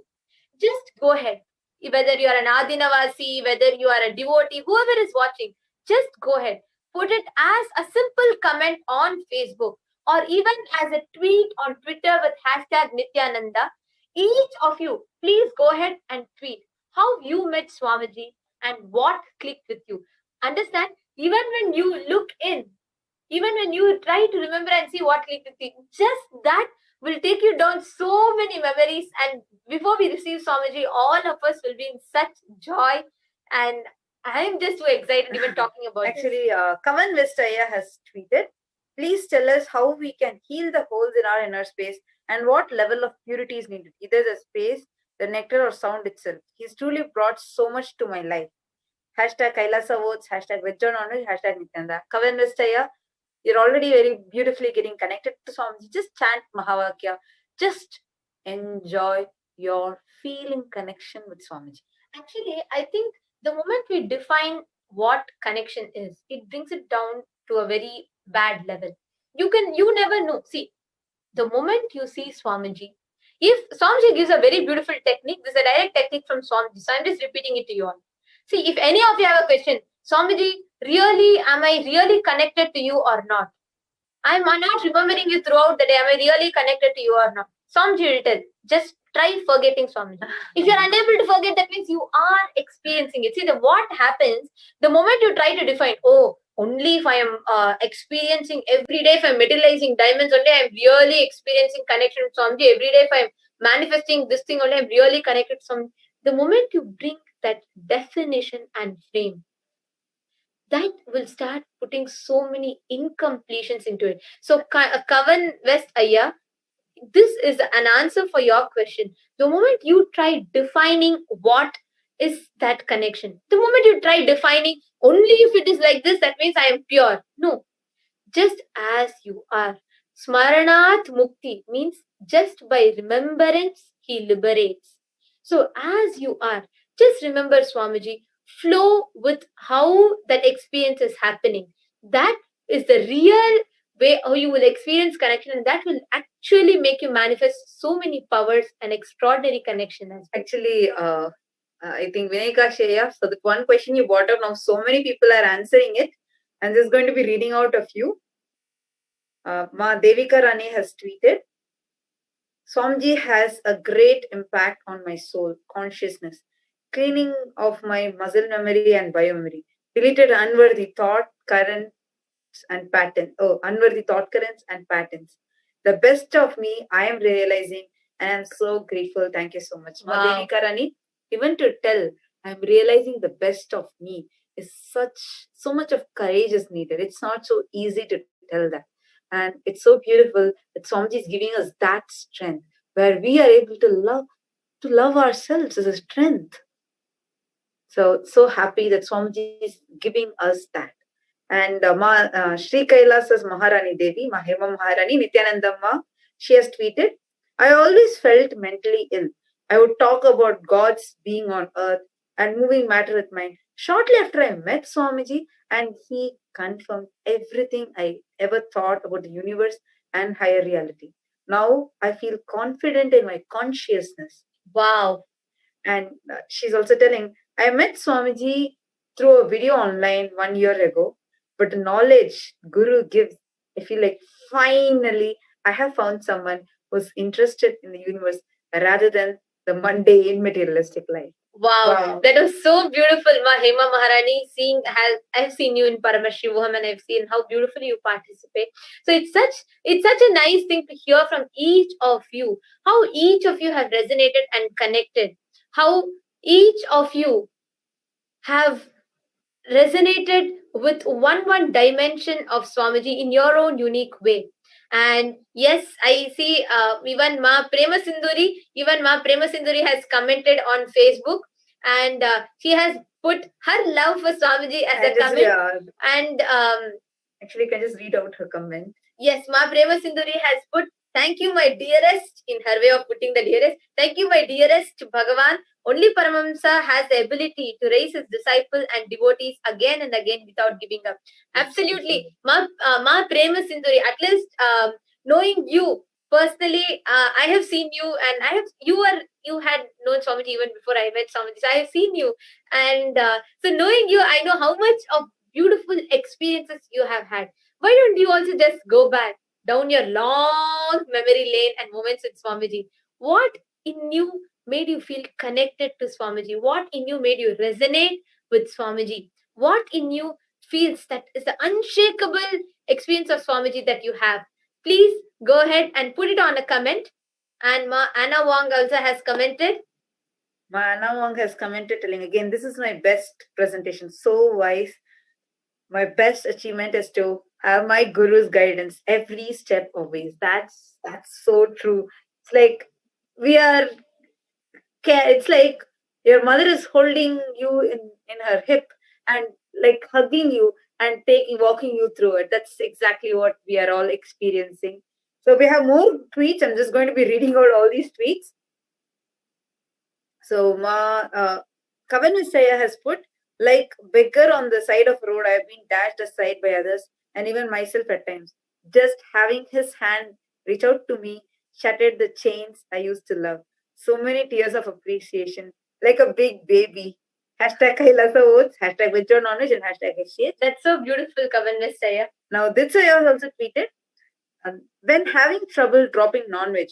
just go ahead. Whether you are an Adinavasi, whether you are a devotee, whoever is watching, just go ahead. Put it as a simple comment on Facebook or even as a tweet on Twitter with hashtag Nithyananda. Each of you, please go ahead and tweet how you met Swamiji and what clicked with you. Understand? Even when you look in, even when you try to remember and see what clicked with you, just that will take you down so many memories. And before we receive Swamiji, all of us will be in such joy. And I'm just too excited even talking about it. Actually, Kavan Vestaya has tweeted, please tell us how we can heal the holes in our inner space and what level of purity is needed, either the space, the nectar or sound itself. He's truly brought so much to my life. Hashtag Kailasa votes, hashtag Vegjononu, hashtag Nithyananda. Kavan Vestaya, you're already very beautifully getting connected to Swamiji. Just chant Mahavakya. Just enjoy your feeling connection with Swamiji. Actually, I think the moment we define what connection is, it brings it down to a very bad level. You never know. See, the moment you see Swamiji, if Swamiji gives a very beautiful technique, this is a direct technique from Swamiji. So I'm just repeating it to you all. See, if any of you have a question, Swamiji, really, am I really connected to you or not? I'm not remembering you throughout the day. Am I really connected to you or not? Swamiji will tell. Just try forgetting Swamiji. If you're unable to forget, that means you are experiencing it. See, what happens, the moment you try to define, only if I am experiencing every day, if I'm materializing diamonds, only I'm really experiencing connection with Swamiji. Every day, if I'm manifesting this thing, only I'm really connected to Swamiji. The moment you bring that definition and frame, that will start putting so many incompletions into it. So, Kavan West Aya, this is an answer for your question. The moment you try defining what is that connection, the moment you try defining only if it is like this, that means I am pure. No, just as you are. Smaranat Mukti means just by remembrance, he liberates. So, as you are, just remember Swamiji, flow with how that experience is happening. That is the real way how you will experience connection, and that will actually make you manifest so many powers and extraordinary connection as well. Actually, I think Vinayaka Shreya, so the one question you brought up now, so many people are answering it. I'm just going to be reading out a few. Ma Devika Rani has tweeted, Swamiji has a great impact on my soul, consciousness, cleaning of my muscle memory and biomemory, deleted unworthy thought currents and patterns. Unworthy thought currents and patterns. The best of me, I am realizing, and I'm so grateful. Thank you so much. Wow. Devika Rani, even to tell I'm realizing the best of me is so much of courage is needed. It's not so easy to tell that. And it's so beautiful that Swamiji is giving us that strength where we are able to love ourselves as a strength. So happy that Swamiji is giving us that. And Sri Kailas's Maharani Devi, Mahima Maharani, Nithyanandamma, she has tweeted, I always felt mentally ill. I would talk about God's being on earth and moving matter with mind. Shortly after I met Swamiji, and he confirmed everything I ever thought about the universe and higher reality. Now I feel confident in my consciousness. Wow. And she's also telling, I met Swamiji through a video online 1 year ago, but the knowledge Guru gives, I feel like finally I have found someone who's interested in the universe rather than the mundane materialistic life. Wow, that was so beautiful, Mahima Maharani. I've seen you in Paramashivoham, and I've seen how beautifully you participate. So it's such a nice thing to hear from each of you. How each of you have resonated and connected. How each of you have resonated with one dimension of Swamiji in your own unique way. And yes, I see even Ma Prema Sinduri has commented on Facebook, and she has put her love for Swamiji as a comment. And actually, you can just read out her comment. Yes, Ma Prema Sinduri has put, thank you, my dearest, in her way of putting the dearest. Thank you, my dearest Bhagavan. Only Paramahamsa has the ability to raise his disciples and devotees again and again without giving up. Absolutely. Ma Prema Sinduri, at least knowing you personally, I have seen you, and you had known Swamiji even before I met Swamiji. So I have seen you, and so knowing you, I know how much of beautiful experiences you have had. Why don't you also just go back down your long memory lane and moments with Swamiji? What in you made you feel connected to Swamiji? What in you made you resonate with Swamiji? What in you feels that is the unshakable experience of Swamiji that you have? Please go ahead and put it on a comment. And Ma Anna Wong also has commented. Ma Anna Wong has commented telling again, this is my best presentation. So wise. My best achievement is to have my Guru's guidance every step of ways. That's so true. It's like it's like your mother is holding you in her hip and like hugging you and walking you through it. That's exactly what we are all experiencing. So we have more tweets. I'm just going to be reading out all these tweets. So Kavan Messiah has put, like beggar on the side of road, I have been dashed aside by others and even myself at times. Just having his hand reach out to me shattered the chains I used to love. So many tears of appreciation, like a big baby. Hashtag Kailasa Oats, hashtag Withdraw Knowledge, and hashtag HDH. That's so beautiful, Kavan Messiah. Now, Ditsaya has also tweeted, when having trouble dropping non-veg,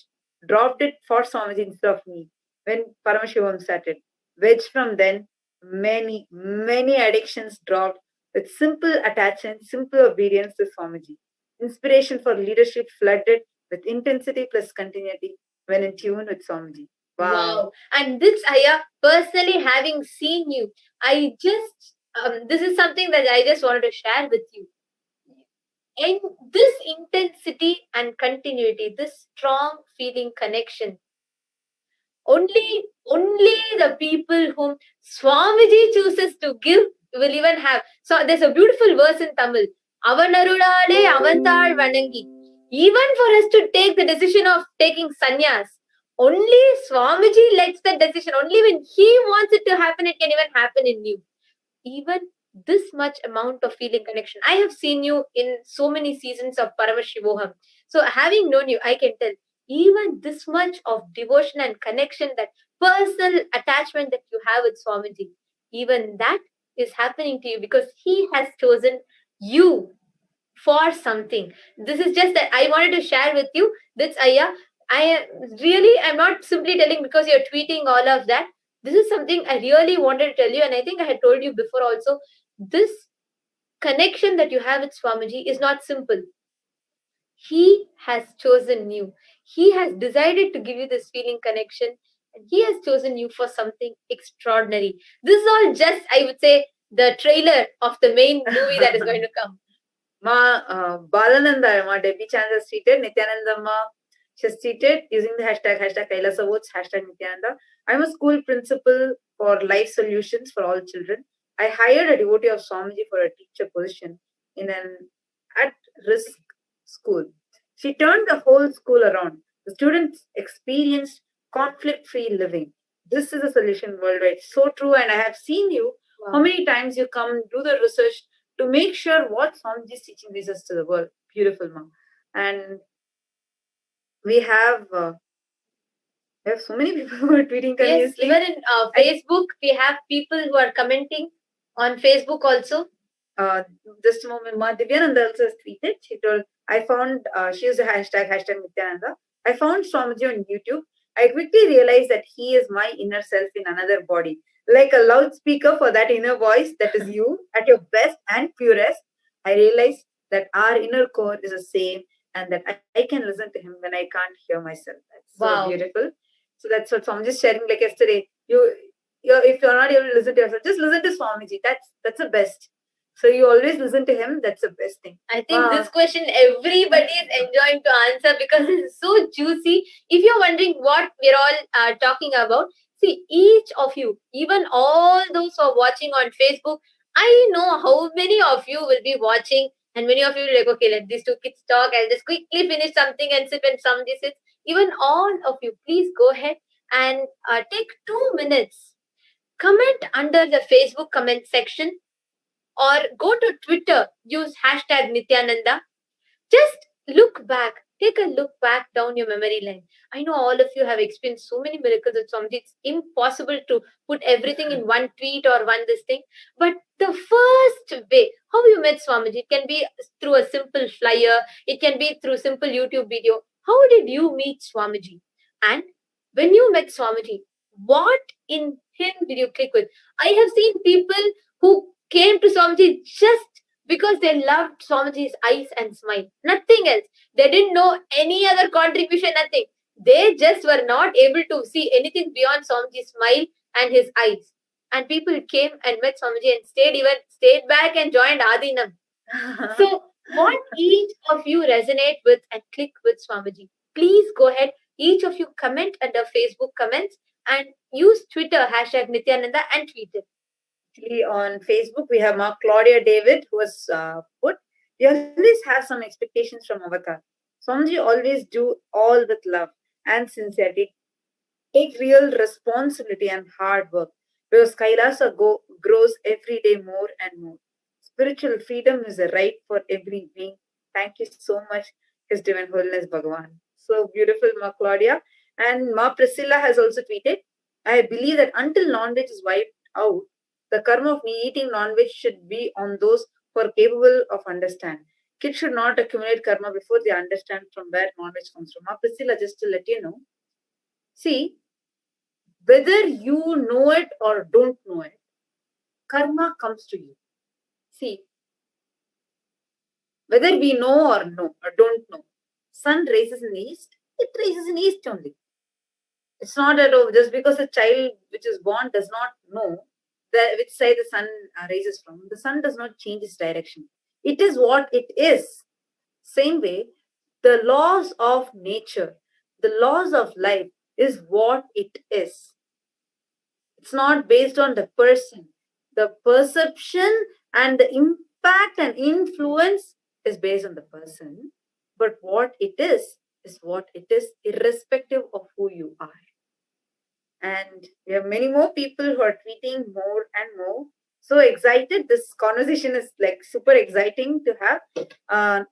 dropped it for Swamiji instead of me. When Paramashivoham started, veg from then, many addictions dropped with simple attachment, simple obedience to Swamiji. Inspiration for leadership flooded with intensity plus continuity when in tune with Swamiji. Wow. And this, Aya, personally having seen you, I just, this is something that I just wanted to share with you. And this intensity and continuity, this strong feeling connection, only the people whom Swamiji chooses to give will even have. So there's a beautiful verse in Tamil. Avanarudale avanthal vanangi. Even for us to take the decision of taking sannyas, only Swamiji lets that decision. Only when he wants it to happen, it can even happen in you. Even this much amount of feeling connection. I have seen you in so many seasons of Paramashivoham. So having known you, I can tell even this much of devotion and connection, that personal attachment that you have with Swamiji, even that is happening to you because he has chosen you for something. This is just that I wanted to share with you. That's Aya. I'm not simply telling because you're tweeting all of that. This is something I really wanted to tell you, and I think I had told you before also. This connection that you have with Swamiji is not simple. He has chosen you. He has decided to give you this feeling connection, and he has chosen you for something extraordinary. This is all just, I would say, the trailer of the main movie that is going to come. Balananda, Debbie Chan has tweeted, Nithyananda she has tweeted using the hashtag Kailasa Votes, hashtag Nithyananda. I'm a school principal for life solutions for all children. I hired a devotee of Swamiji for a teacher position. in an at-risk school. She turned the whole school around. The students experienced conflict-free living. This is a solution worldwide. So true, and I have seen you. How many times you come do the research to make sure what Swamiji is teaching this to the world. Beautiful, ma'am. And we have so many people who are tweeting Yes, continuously. even in Facebook, we have people who are commenting on Facebook also. Just a moment, Ma Divyananda also has tweeted. She told, I found, she used the hashtag Nithyananda. I found Swamiji on YouTube. I quickly realized that he is my inner self in another body. Like a loudspeaker for that inner voice that is you at your best and purest. I realized that our inner core is the same and that I can listen to him when I can't hear myself. That's so beautiful. So that's what Swamiji is sharing. Like yesterday, if you're not able to listen to yourself, just listen to Swamiji. That's the best. So you always listen to him. That's the best thing. I think this question everybody is enjoying to answer because it's so juicy. If you're wondering what we're all talking about, see, each of you, even all those who are watching on Facebook, I know how many of you will be watching, and many of you will be like, okay, let these two kids talk. I'll just quickly finish something and sip, and somebody sits. Even all of you, please go ahead and take 2 minutes. Comment under the Facebook comment section, or go to Twitter, use hashtag Nithyananda. Just look back, take a look back down your memory lane. I know all of you have experienced so many miracles with Swamiji. It's impossible to put everything in one tweet or one this thing. But the first way, how you met Swamiji, it can be through a simple flyer, it can be through simple YouTube video. How did you meet Swamiji? And when you met Swamiji, what in him did you click with? I have seen people who came to Swamiji just because they loved Swamiji's eyes and smile. Nothing else. They didn't know any other contribution, nothing. They just were not able to see anything beyond Swamiji's smile and his eyes. And people came and met Swamiji and stayed back and joined Adinam. So what each of you resonate with and click with Swamiji? Please go ahead. Each of you comment under Facebook comments and use Twitter hashtag Nithyananda and tweet it. Actually, on Facebook, we have Mark Claudia David, who was put, we always have some expectations from Avatar. Swamiji always do all with love and sincerity. Take real responsibility and hard work, because Kailasa grows every day more and more. Spiritual freedom is a right for every being. Thank you so much, His Divine Holiness Bhagavan. So beautiful, Ma Claudia. And Ma Priscilla has also tweeted, I believe that until non-veg is wiped out, the karma of eating non-veg should be on those who are capable of understand. Kids should not accumulate karma before they understand from where non-veg comes from. Ma Priscilla, just to let you know, see, whether you know it or don't know it, karma comes to you. See, whether we know or don't know, sun rises in the east, it rises in the east only. It's not that just because a child which is born does not know which side the sun rises from, the sun does not change its direction. It is what it is. Same way, the laws of nature, the laws of life is what it is. It's not based on the person. The perception and the impact and influence is based on the person. But what it is what it is, irrespective of who you are. And we have many more people who are tweeting more and more. So excited. This conversation is like super exciting to have.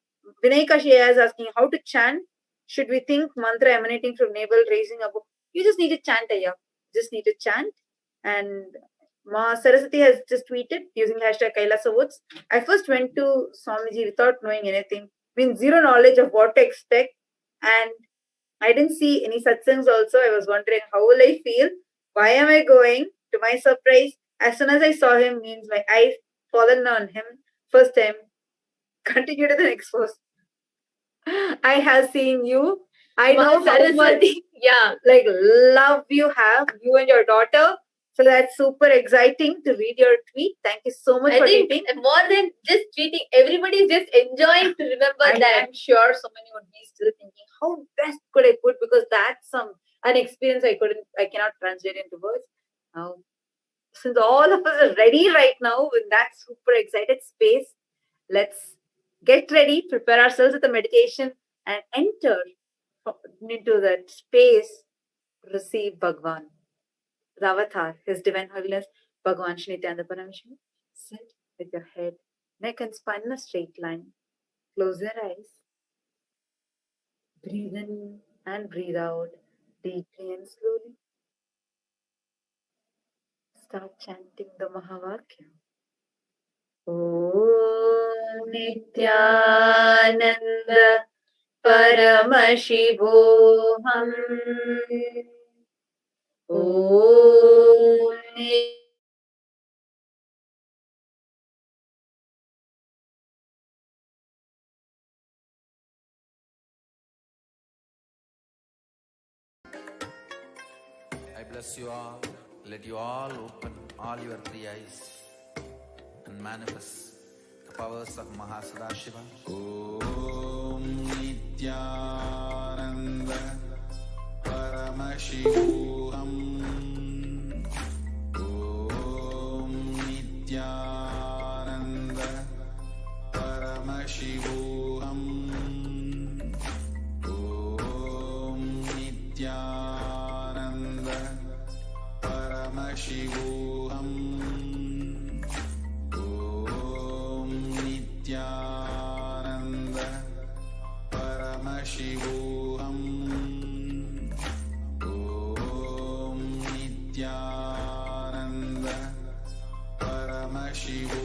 Vinayaka Shea is asking how to chant. Should we think mantra emanating from navel raising above? You just need to chant, Aya. Just need to chant. And Ma Saraswati has just tweeted using hashtag Kailasa Woods. I first went to Swamiji without knowing anything. Means zero knowledge of what to expect. And I didn't see any satsangs also. I was wondering, how will I feel? Why am I going? To my surprise, as soon as I saw him, means my eyes fallen on him first time. Continue to the next verse. I have seen you. I know how much, like love you have, you and your daughter. So that's super exciting to read your tweet. Thank you so much for tweeting. More than just tweeting, everybody is just enjoying to remember that. I'm sure so many would be still thinking, how best could I put? Because that's an experience I cannot translate into words. Now, since all of us are ready right now in that super excited space, Let's get ready, prepare ourselves with a meditation and enter into that space to receive Bhagwan, the avatar, His Divine Holiness, Bhagwan Nithyananda Paramashivam. Sit with your head, neck and spine in a straight line. Close your eyes. Breathe in and breathe out deeply and slowly. Start chanting the Mahavakya. Om Nithyananda Paramashivoham. Om I bless you all. Let you all open all your three eyes and manifest the powers of Mahasadashiva. Om Nithyananda Paramashivoham. Om Nithyananda Paramashivoham. Om Nithyananda Paramashivoham. Om Nithyananda Paramashivoham. Om Nithyananda Paramashivoham.